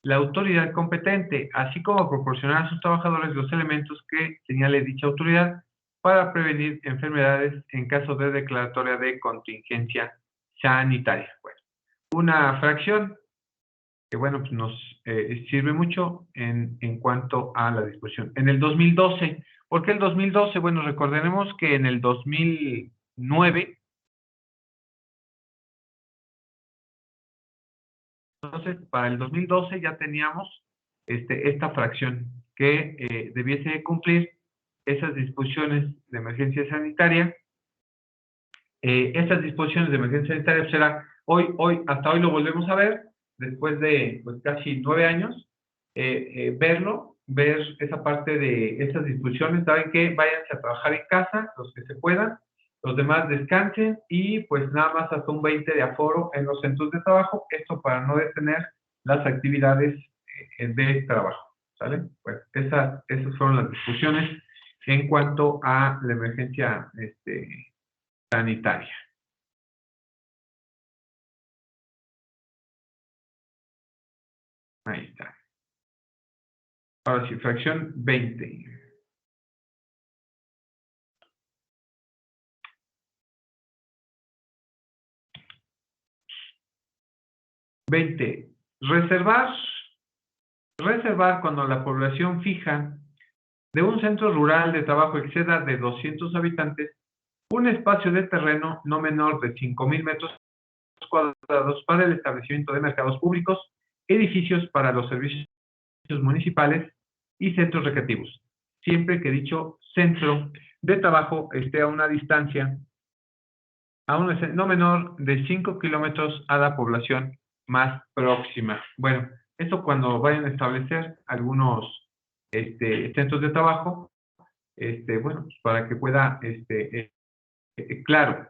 la autoridad competente, así como proporcionar a sus trabajadores los elementos que señale dicha autoridad para prevenir enfermedades en caso de declaratoria de contingencia sanitaria. Bueno, una fracción que, bueno, pues nos sirve mucho en cuanto a la disposición. En el 2012, ¿por qué el 2012? Bueno, recordaremos que en el 2009, entonces, para el 2012 ya teníamos esta fracción que debiese cumplir esas disposiciones de emergencia sanitaria. Estas disposiciones de emergencia sanitaria será hasta hoy lo volvemos a ver, después de pues, casi 9 años, ver esa parte de esas disposiciones. Saben que váyanse a trabajar en casa, los que se puedan, los demás descansen y pues nada más hasta un 20 de aforo en los centros de trabajo, esto para no detener las actividades de trabajo, ¿sale? Pues esas fueron las discusiones en cuanto a la emergencia sanitaria. Ahí está. Ahora sí, fracción 20. Reservar cuando la población fija de un centro rural de trabajo exceda de 200 habitantes, un espacio de terreno no menor de 5,000 metros cuadrados para el establecimiento de mercados públicos, edificios para los servicios municipales y centros recreativos, siempre que dicho centro de trabajo esté a una distancia no menor de 5 kilómetros a la población más próxima. Bueno, esto cuando vayan a establecer algunos centros de trabajo, bueno, pues para que pueda Claro,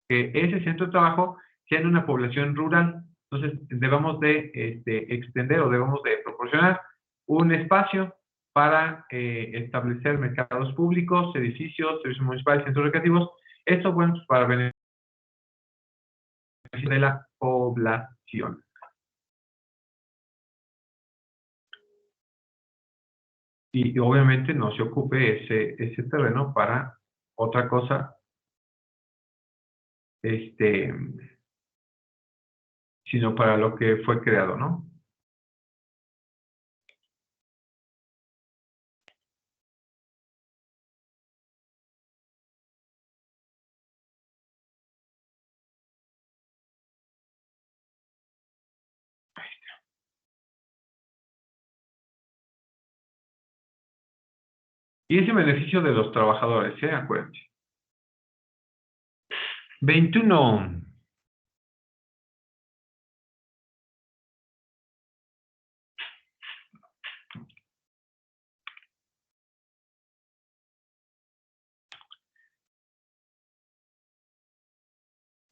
que ese centro de trabajo sea en una población rural. Entonces, debemos de extender o debemos de proporcionar un espacio para establecer mercados públicos, edificios, servicios municipales, centros recreativos. Esto, bueno, pues, para beneficio de la población. Y obviamente no se ocupe ese terreno para otra cosa, sino para lo que fue creado, ¿no? Y ese beneficio de los trabajadores, acuérdense. 21.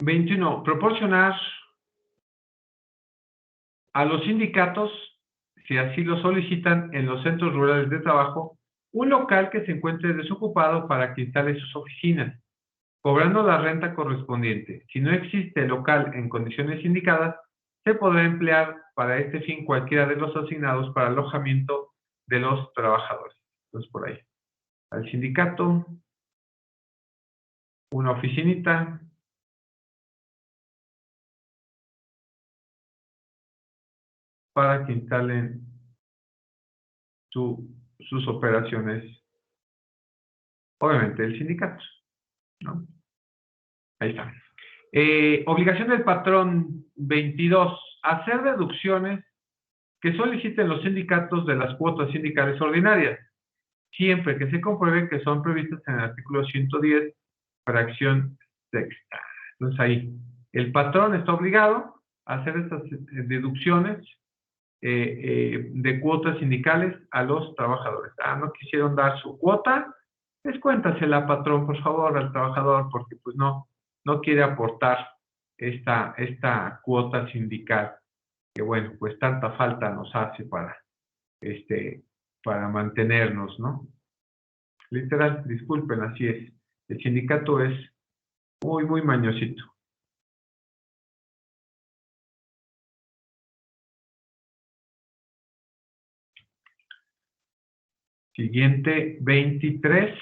21. Proporcionar a los sindicatos, si así lo solicitan en los centros rurales de trabajo, un local que se encuentre desocupado para que instale sus oficinas, cobrando la renta correspondiente. Si no existe local en condiciones indicadas, se podrá emplear para este fin cualquiera de los asignados para alojamiento de los trabajadores. Entonces, por ahí. Al sindicato, una oficinita, para que instalen sus operaciones, obviamente, el sindicato, ¿no? Ahí está. Obligación del patrón 22. Hacer deducciones que soliciten los sindicatos de las cuotas sindicales ordinarias, siempre que se compruebe que son previstas en el artículo 110, fracción sexta. Entonces ahí, el patrón está obligado a hacer estas deducciones de cuotas sindicales a los trabajadores. No quisieron dar su cuota, descuéntasela, patrón, por favor, al trabajador, porque pues no quiere aportar esta cuota sindical, que bueno, pues tanta falta nos hace para mantenernos, ¿no? Literal, disculpen, así es. El sindicato es muy, muy mañosito. Siguiente, 23.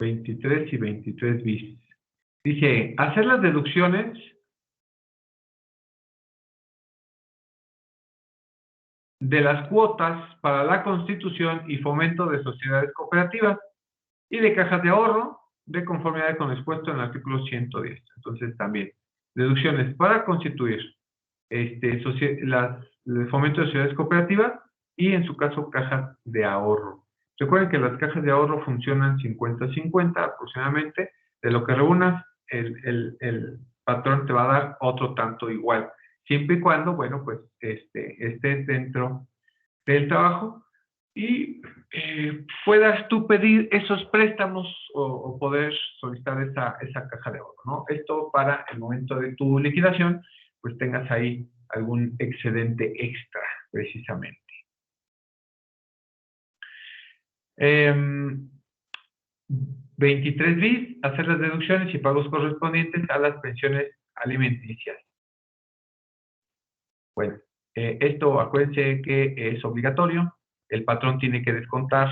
23 y 23 bis. Dice, hacer las deducciones de las cuotas para la constitución y fomento de sociedades cooperativas y de cajas de ahorro de conformidad con lo expuesto en el artículo 110. Entonces también, deducciones para constituir el fomento de sociedades cooperativas y en su caso cajas de ahorro. Recuerden que las cajas de ahorro funcionan 50-50 aproximadamente. De lo que reúnas, el patrón te va a dar otro tanto igual, siempre y cuando, bueno, pues estés dentro del trabajo y puedas tú pedir esos préstamos o poder solicitar esa caja de ahorro, ¿no? Esto para el momento de tu liquidación, pues tengas ahí algún excedente extra, precisamente. 23 bis, hacer las deducciones y pagos correspondientes a las pensiones alimenticias. Bueno, esto acuérdense que es obligatorio, el patrón tiene que descontar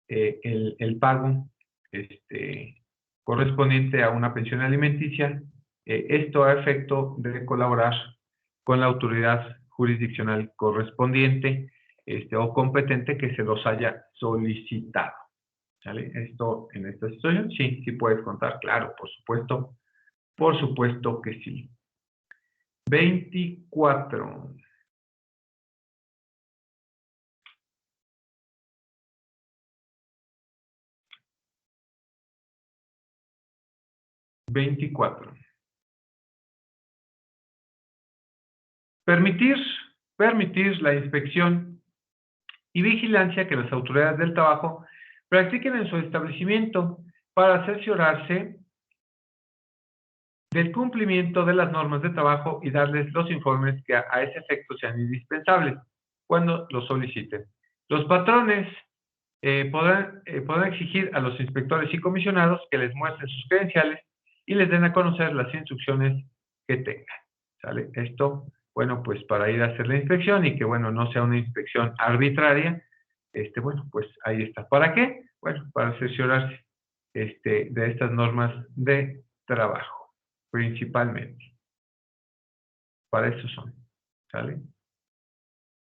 el pago correspondiente a una pensión alimenticia, esto a efecto de colaborar con la autoridad jurisdiccional correspondiente o competente que se los haya solicitado. ¿Sale? Esto en esta situación, sí puedes contar, claro, por supuesto que sí. 24. 24. Permitir la inspección y vigilancia que las autoridades del trabajo practiquen en su establecimiento para cerciorarse del cumplimiento de las normas de trabajo y darles los informes que a ese efecto sean indispensables cuando los soliciten. Los patrones podrán exigir a los inspectores y comisionados que les muestren sus credenciales y les den a conocer las instrucciones que tengan. ¿Sale? Esto, bueno, pues para ir a hacer la inspección y que, bueno, no sea una inspección arbitraria, bueno, pues ahí está. ¿Para qué? Bueno, para cerciorarse de estas normas de trabajo, principalmente. Para eso son, ¿sale?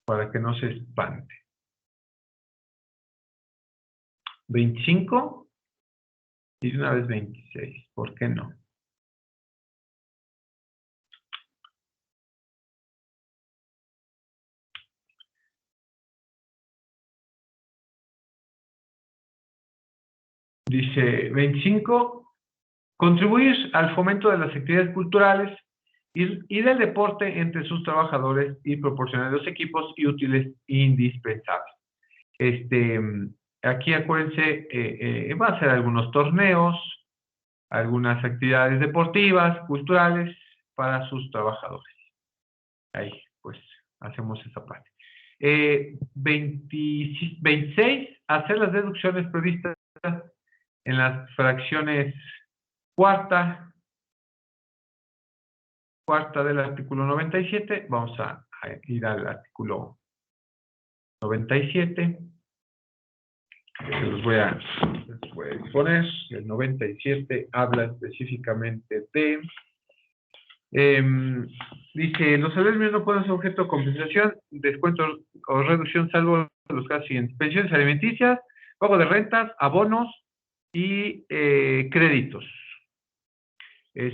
Para que no se espante. 25 y de una vez 26, ¿por qué no? Dice 25, contribuir al fomento de las actividades culturales y del deporte entre sus trabajadores y proporcionar los equipos y útiles indispensables. Aquí acuérdense, va a ser algunos torneos, algunas actividades deportivas, culturales para sus trabajadores. Ahí, pues, hacemos esa parte. 26, hacer las deducciones previstas en las fracciones cuarta del artículo 97. Vamos a ir al artículo 97. Los voy a exponer. El 97 habla específicamente de... dice, los salarios no pueden ser objeto de compensación, descuento o reducción, salvo los casos siguientes: pensiones alimenticias, pago de rentas, abonos y créditos.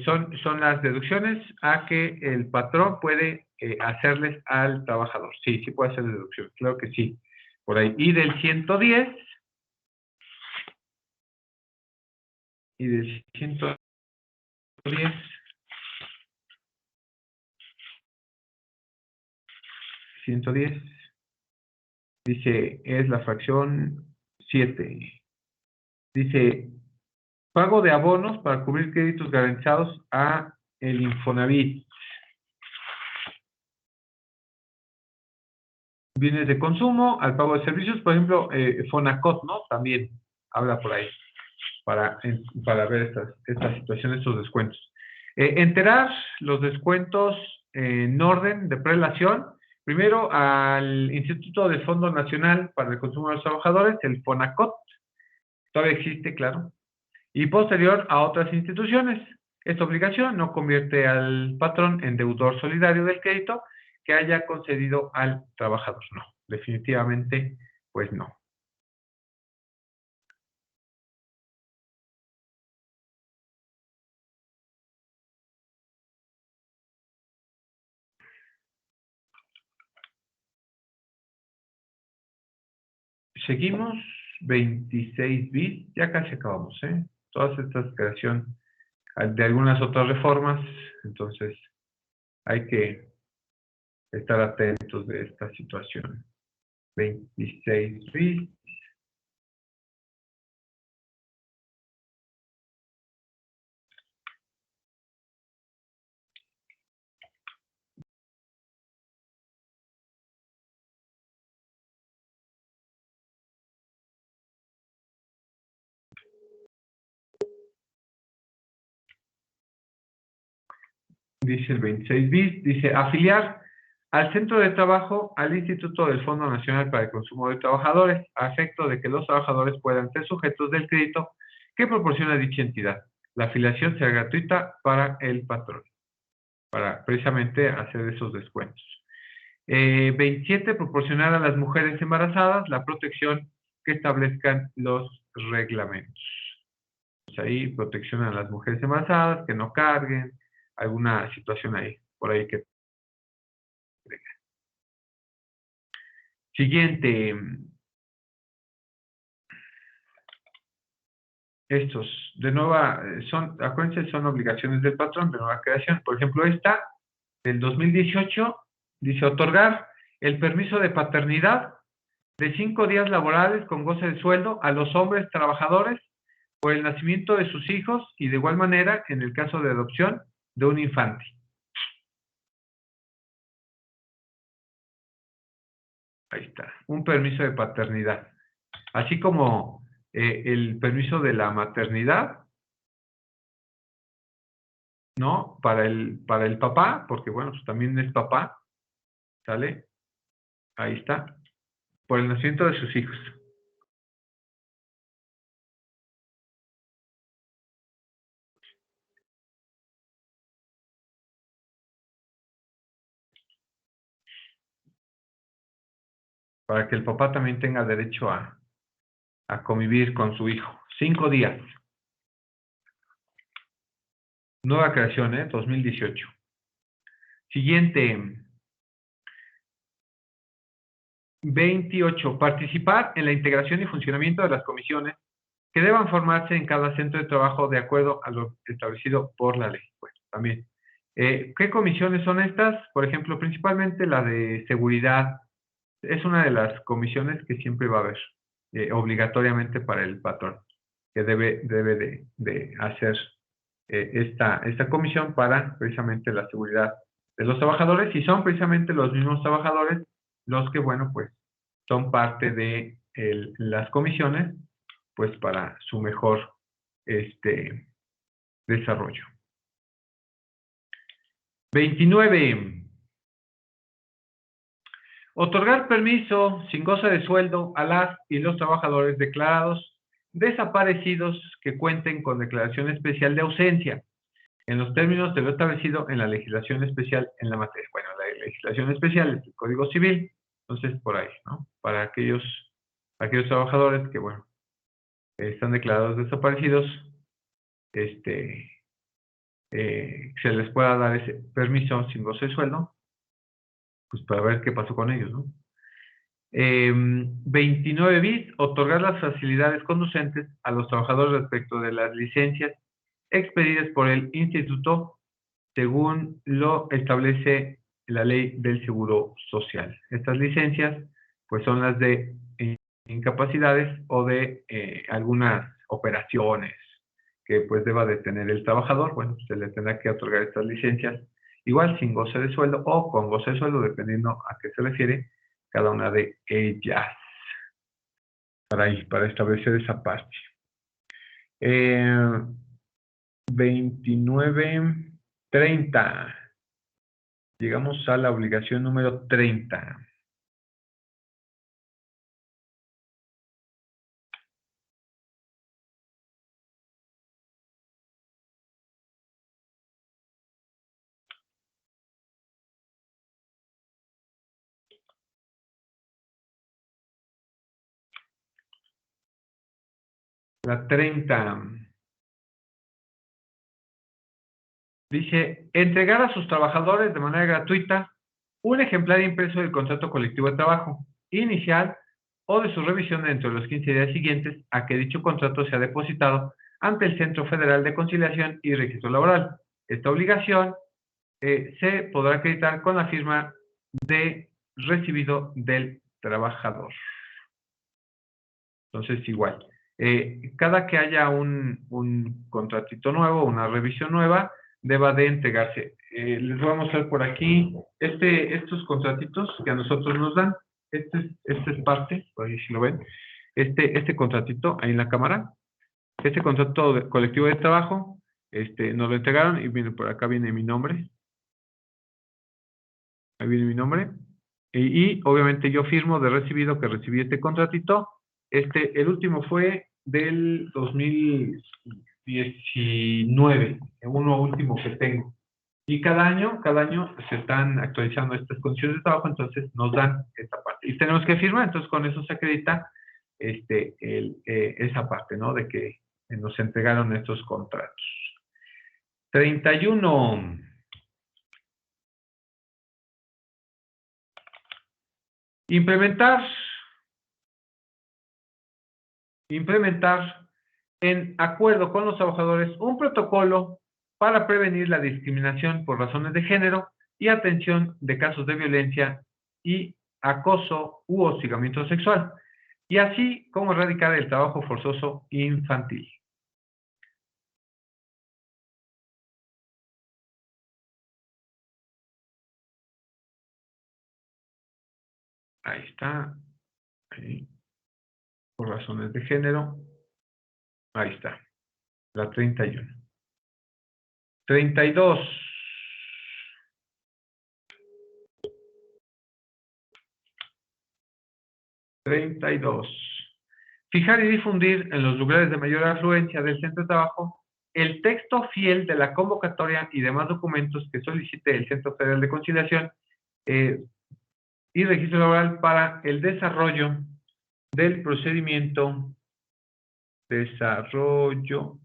Son las deducciones a que el patrón puede hacerles al trabajador. Sí, sí puede hacer deducción, claro que sí. Por ahí. Y del 110, y del 110, dice, es la fracción 7. Dice, pago de abonos para cubrir créditos garantizados a el Infonavit. Bienes de consumo, al pago de servicios, por ejemplo, Fonacot, ¿no? También habla por ahí, para ver estas situaciones, estos descuentos. Enterar los descuentos en orden de prelación, primero al Instituto del Fondo Nacional para el Consumo de los Trabajadores, el Fonacot, todavía existe, claro, y posterior a otras instituciones. Esta obligación no convierte al patrón en deudor solidario del crédito que haya concedido al trabajador. No, definitivamente, pues no. Seguimos, 26 bis, ya casi acabamos, ¿eh? Todas estas creación de algunas otras reformas, entonces hay que estar atentos de esta situación. 26 bis. Dice el 26 bis, dice afiliar al centro de trabajo al Instituto del Fondo Nacional para el Consumo de Trabajadores, a efecto de que los trabajadores puedan ser sujetos del crédito que proporciona dicha entidad. La afiliación será gratuita para el patrón, para precisamente hacer esos descuentos. 27, proporcionar a las mujeres embarazadas la protección que establezcan los reglamentos. Pues ahí protección a las mujeres embarazadas, que no carguen, alguna situación ahí, por ahí que... Siguiente. Estos, de nueva, acuérdense, son obligaciones del patrón de nueva creación. Por ejemplo, esta, del 2018, dice otorgar el permiso de paternidad de 5 días laborales con goce de sueldo a los hombres trabajadores por el nacimiento de sus hijos y de igual manera en el caso de adopción de un infante. Ahí está, un permiso de paternidad. Así como el permiso de la maternidad, ¿no? Para el papá, porque bueno, pues también es papá, ¿sale? Ahí está, por el nacimiento de sus hijos. Para que el papá también tenga derecho a convivir con su hijo. 5 días. Nueva creación, 2018. Siguiente. 28. Participar en la integración y funcionamiento de las comisiones que deban formarse en cada centro de trabajo de acuerdo a lo establecido por la ley. Bueno, también. ¿Qué comisiones son estas? Por ejemplo, principalmente la de seguridad. Es una de las comisiones que siempre va a haber, obligatoriamente para el patrón, que debe de hacer esta comisión para precisamente la seguridad de los trabajadores, y son precisamente los mismos trabajadores los que, bueno, pues son parte de las comisiones, pues para su mejor desarrollo. 29. Otorgar permiso sin goce de sueldo a las y los trabajadores declarados desaparecidos que cuenten con declaración especial de ausencia, en los términos de lo establecido en la legislación especial en la materia. Bueno, la legislación especial es el Código Civil, entonces por ahí, ¿no? Para aquellos trabajadores que, bueno, están declarados desaparecidos, se les pueda dar ese permiso sin goce de sueldo, pues para ver qué pasó con ellos, ¿no? 29 bis, otorgar las facilidades conducentes a los trabajadores respecto de las licencias expedidas por el instituto según lo establece la ley del Seguro Social. Estas licencias, pues son las de incapacidades o de algunas operaciones que pues deba de tener el trabajador. Bueno, se le tendrá que otorgar estas licencias, igual sin goce de sueldo o con goce de sueldo, dependiendo a qué se refiere cada una de ellas, para establecer esa parte. 29, 30. Llegamos a la obligación número 30. La 30. Dice, entregar a sus trabajadores de manera gratuita un ejemplar impreso del contrato colectivo de trabajo inicial o de su revisión dentro de los 15 días siguientes a que dicho contrato sea depositado ante el Centro Federal de Conciliación y Registro Laboral. Esta obligación se podrá acreditar con la firma de recibido del trabajador. Entonces, igual, cada que haya un contratito nuevo, una revisión nueva, deba de entregarse. Les voy a mostrar por aquí estos contratitos que a nosotros nos dan. Este es parte, por ahí si lo ven. Este contratito ahí en la cámara, este contrato colectivo de trabajo, nos lo entregaron y viene por acá, viene mi nombre. Ahí viene mi nombre. Y obviamente yo firmo de recibido que recibí este contratito. El último fue del 2019, uno último que tengo. Y cada año se están actualizando estas condiciones de trabajo, entonces nos dan esta parte. Y tenemos que firmar, entonces con eso se acredita esa parte, ¿no? De que nos entregaron estos contratos. 31. Implementar en acuerdo con los trabajadores un protocolo para prevenir la discriminación por razones de género y atención de casos de violencia y acoso u hostigamiento sexual, y así como erradicar el trabajo forzoso infantil. Ahí está. Ahí. Por razones de género. Ahí está. La 31. 32. 32. Fijar y difundir en los lugares de mayor afluencia del centro de trabajo el texto fiel de la convocatoria y demás documentos que solicite el Centro Federal de Conciliación y Registro Laboral para el desarrollo del procedimiento. Desarrollo.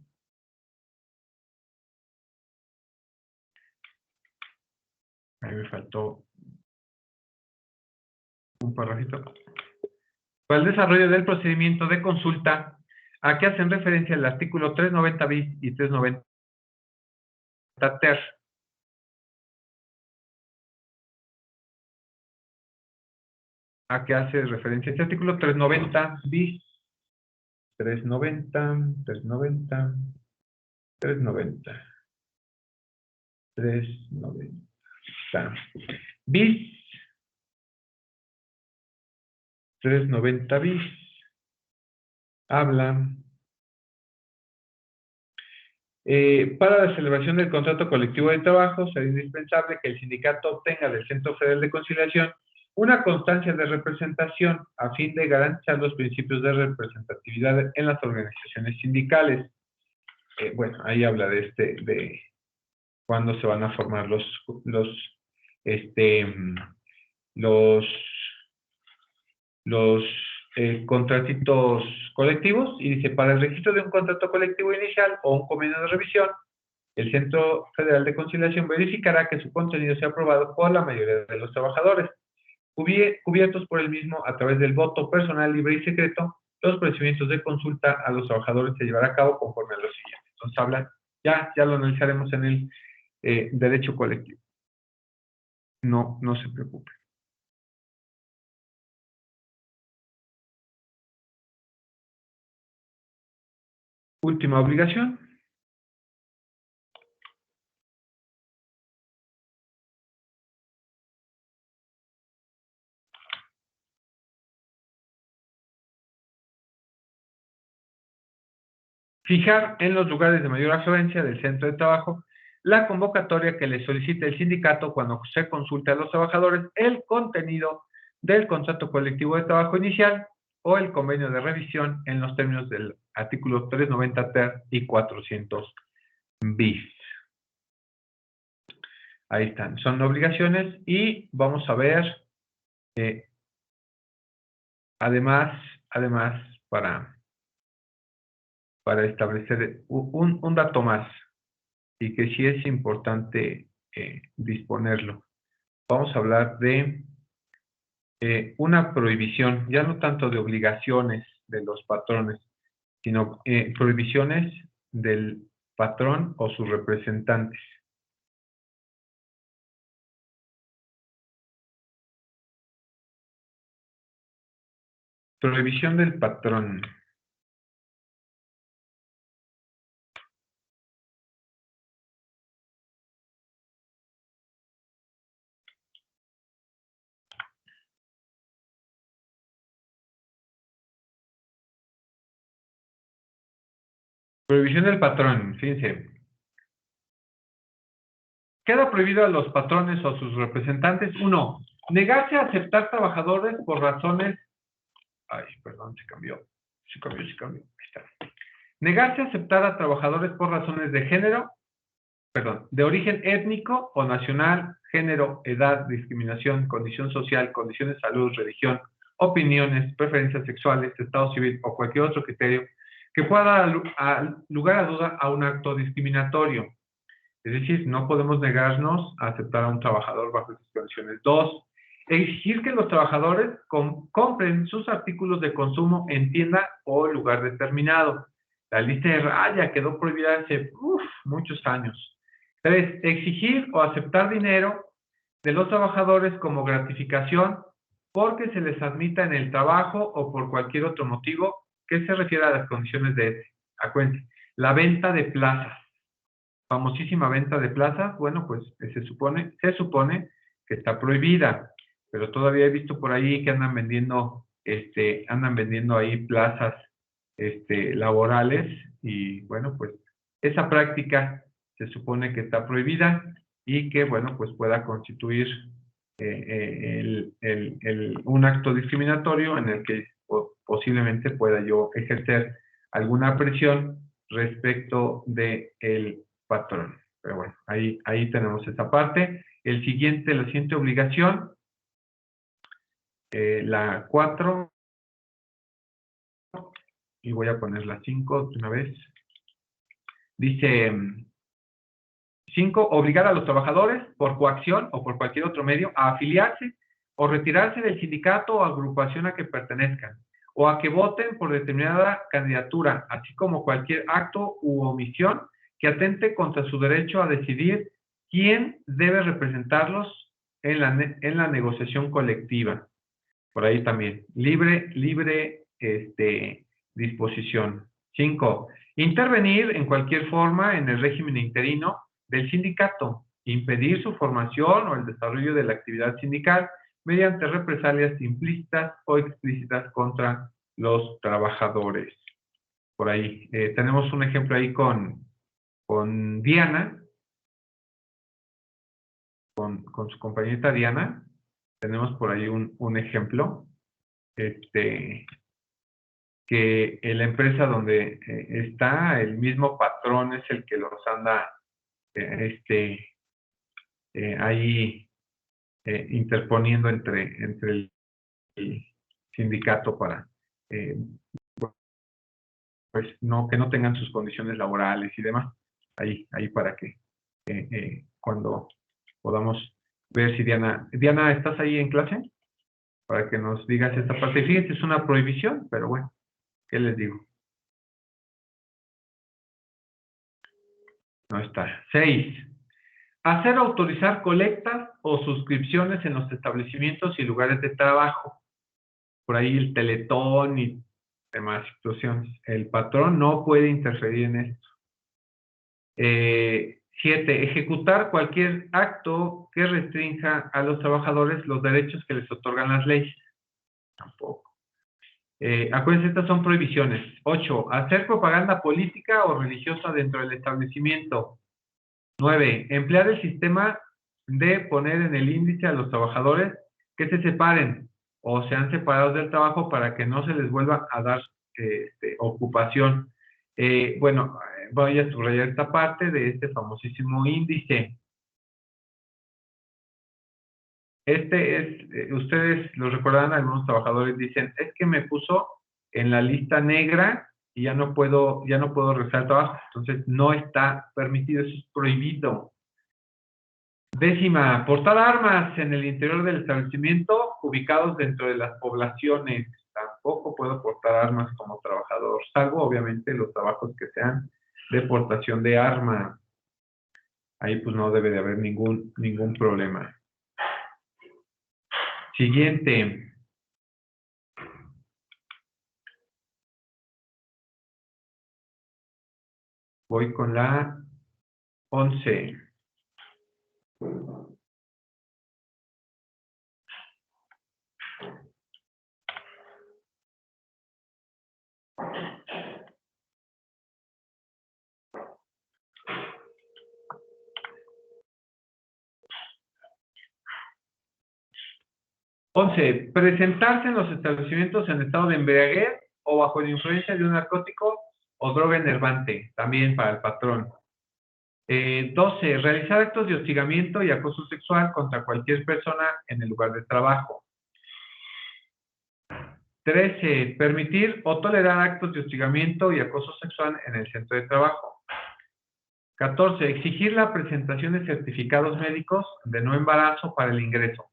Ahí me faltó un parrafito. Para el desarrollo del procedimiento de consulta a que hacen referencia el artículo 390 bis y 390 ter. ¿A qué hace referencia este artículo? 390 bis, 390 bis, 390 bis, habla para la celebración del contrato colectivo de trabajo será indispensable que el sindicato obtenga del Centro Federal de Conciliación una constancia de representación a fin de garantizar los principios de representatividad en las organizaciones sindicales. Bueno, ahí habla de cuándo se van a formar los contratitos colectivos, y dice, para el registro de un contrato colectivo inicial o un convenio de revisión, el Centro Federal de Conciliación verificará que su contenido sea aprobado por la mayoría de los trabajadores, cubiertos por el mismo a través del voto personal, libre y secreto. Los procedimientos de consulta a los trabajadores se llevará a cabo conforme a lo siguiente. Entonces hablan, ya lo analizaremos en el derecho colectivo. No se preocupe. Última obligación. Fijar en los lugares de mayor afluencia del centro de trabajo la convocatoria que le solicite el sindicato cuando se consulte a los trabajadores el contenido del contrato colectivo de trabajo inicial o el convenio de revisión en los términos del artículo 390 ter y 400 bis. Ahí están, son obligaciones y vamos a ver, además, para establecer un dato más, y que sí es importante disponerlo. Vamos a hablar de una prohibición, ya no tanto de obligaciones de los patrones, sino prohibiciones del patrón o sus representantes. Prohibición del patrón. Prohibición del patrón, fíjense. Queda prohibido a los patrones o sus representantes, 1, negarse a aceptar trabajadores por razones... Ay, perdón, se cambió. Ahí está. Negarse a aceptar a trabajadores por razones de género, de origen étnico o nacional, género, edad, discriminación, condición social, condición de salud, religión, opiniones, preferencias sexuales, estado civil o cualquier otro criterio que pueda dar lugar a duda a un acto discriminatorio. Es decir, no podemos negarnos a aceptar a un trabajador bajo esas condiciones. 2, exigir que los trabajadores compren sus artículos de consumo en tienda o lugar determinado. La lista de raya quedó prohibida hace muchos años. 3, exigir o aceptar dinero de los trabajadores como gratificación porque se les admita en el trabajo o por cualquier otro motivo. ¿Qué se refiere a las condiciones de este? Acuérdense, la venta de plazas, famosísima venta de plazas, bueno, pues se supone que está prohibida, pero todavía he visto por ahí que andan vendiendo ahí plazas laborales, y bueno, pues esa práctica se supone que está prohibida y que, bueno, pues pueda constituir un acto discriminatorio en el que posiblemente pueda yo ejercer alguna presión respecto del patrón. Pero bueno, ahí tenemos esa parte. La siguiente obligación, la 4, y voy a poner la 5 de una vez. Dice 5, obligar a los trabajadores por coacción o por cualquier otro medio a afiliarse o retirarse del sindicato o agrupación a que pertenezcan, o a que voten por determinada candidatura, así como cualquier acto u omisión que atente contra su derecho a decidir quién debe representarlos en la negociación colectiva. Por ahí también. Libre disposición. 5. Intervenir en cualquier forma en el régimen interino del sindicato, impedir su formación o el desarrollo de la actividad sindical mediante represalias implícitas o explícitas contra los trabajadores. Por ahí tenemos un ejemplo ahí con Diana, con su compañerita Diana. Tenemos por ahí un ejemplo, que en la empresa donde está, el mismo patrón es el que los anda ahí interponiendo entre el sindicato para pues que no tengan sus condiciones laborales y demás. Ahí para que cuando podamos ver si Diana, ¿estás ahí en clase? Para que nos digas esta parte. Fíjense, es una prohibición, pero bueno, ¿qué les digo? No está. 6. Hacer o autorizar colectas o suscripciones en los establecimientos y lugares de trabajo. Por ahí el Teletón y demás situaciones. El patrón no puede interferir en esto. 7. Ejecutar cualquier acto que restrinja a los trabajadores los derechos que les otorgan las leyes. Tampoco. Acuérdense, estas son prohibiciones. 8. Hacer propaganda política o religiosa dentro del establecimiento. 9. Emplear el sistema de poner en el índice a los trabajadores que se separen o sean separados del trabajo para que no se les vuelva a dar ocupación. Bueno, voy a subrayar esta parte de este famosísimo índice. Ustedes lo recordarán, algunos trabajadores dicen, es que me puso en la lista negra y ya no puedo regresar al trabajo. Entonces, no está permitido, eso es prohibido. 10, portar armas en el interior del establecimiento ubicados dentro de las poblaciones. Tampoco puedo portar armas como trabajador, salvo obviamente los trabajos que sean de portación de arma. Ahí pues no debe de haber ningún problema. Siguiente. Voy con la 11. Presentarse en los establecimientos en estado de embriaguez o bajo la influencia de un narcótico o droga enervante, también para el patrón. 12. Realizar actos de hostigamiento y acoso sexual contra cualquier persona en el lugar de trabajo. 13. Permitir o tolerar actos de hostigamiento y acoso sexual en el centro de trabajo. 14. Exigir la presentación de certificados médicos de no embarazo para el ingreso,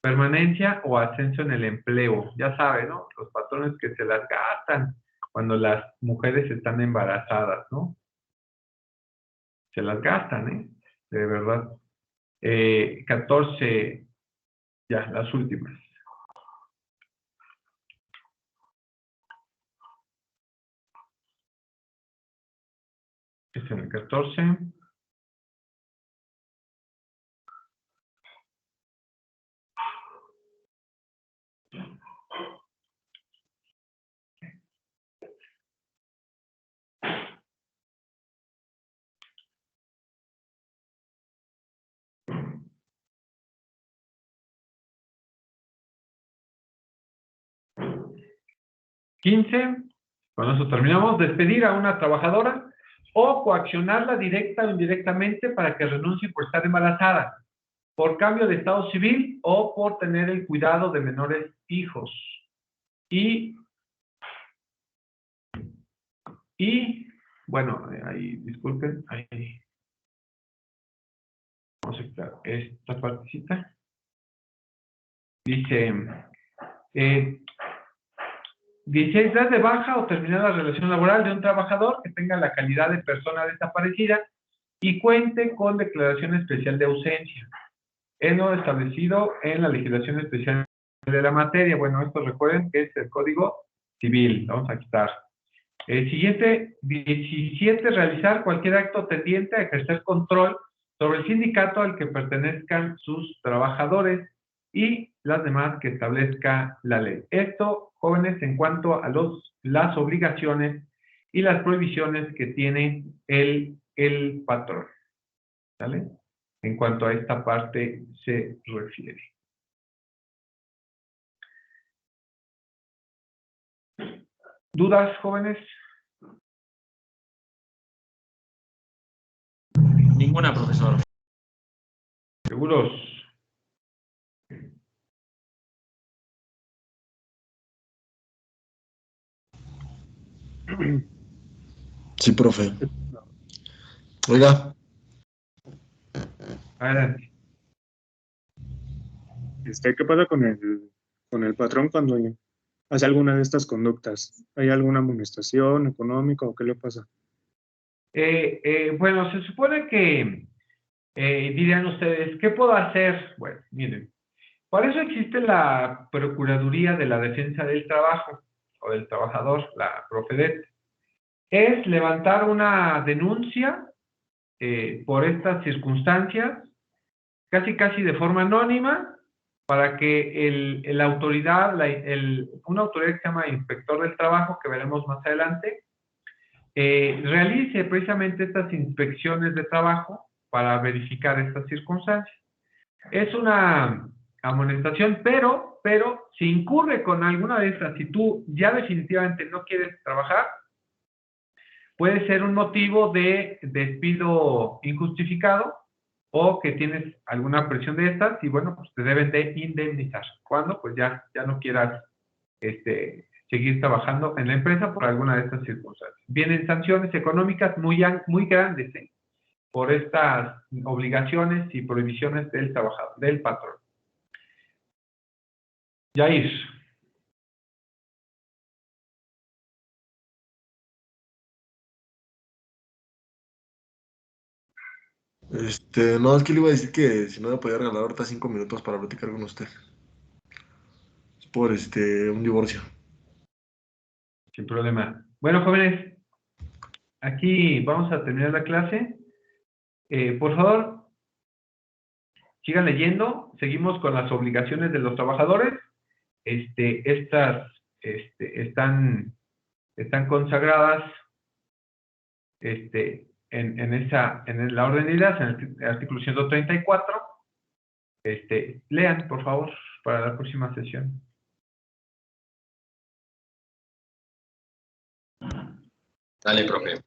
permanencia o ascenso en el empleo. Ya saben, ¿no? Los patrones que se las gastan cuando las mujeres están embarazadas, ¿no? Se las gastan, ¿eh? De verdad. 14, ya, las últimas. Es en el 14. Con eso terminamos. Despedir a una trabajadora o coaccionarla directa o indirectamente para que renuncie por estar embarazada, por cambio de estado civil o por tener el cuidado de menores hijos. Y bueno, ahí, disculpen, ahí vamos a quitar esta partecita. Dice, 16 días de baja o terminar la relación laboral de un trabajador que tenga la calidad de persona desaparecida y cuente con declaración especial de ausencia, en lo establecido en la legislación especial de la materia. Bueno, esto recuerden que es el Código Civil. Vamos a quitar. El siguiente, 17, realizar cualquier acto tendiente a ejercer control sobre el sindicato al que pertenezcan sus trabajadores y las demás que establezca la ley. Esto, jóvenes, en cuanto a las obligaciones y las prohibiciones que tiene el patrón. ¿Vale? En cuanto a esta parte se refiere. ¿Dudas, jóvenes? Ninguna, profesor. ¿Seguros? Sí, profe. Oiga. Adelante. ¿Qué pasa con el patrón cuando hace alguna de estas conductas? ¿Hay alguna amonestación económica o qué le pasa? Bueno, se supone que dirían ustedes, ¿qué puedo hacer? Bueno, miren, para eso existe la Procuraduría de la Defensa del Trabajo o del Trabajador, la Profedet. Es levantar una denuncia por estas circunstancias, casi de forma anónima, para que la autoridad, una autoridad que se llama Inspector del Trabajo, que veremos más adelante, realice precisamente estas inspecciones de trabajo para verificar estas circunstancias. Es una amonestación, pero si incurre con alguna de estas, si tú ya definitivamente no quieres trabajar, puede ser un motivo de despido injustificado o que tienes alguna presión de estas y bueno, pues te deben de indemnizar. Cuando pues ya no quieras seguir trabajando en la empresa por alguna de estas circunstancias. Vienen sanciones económicas muy grandes por estas obligaciones y prohibiciones del trabajador, del patrón. Yair. No, es que le iba a decir que si no me podía regalar ahorita 5 minutos para platicar con usted. Es por un divorcio. Sin problema. Bueno, jóvenes, aquí vamos a terminar la clase. Por favor, sigan leyendo. Seguimos con las obligaciones de los trabajadores. Estas están consagradas en la orden de ideas, en el artículo 134. Lean, por favor, para la próxima sesión. Dale, profe.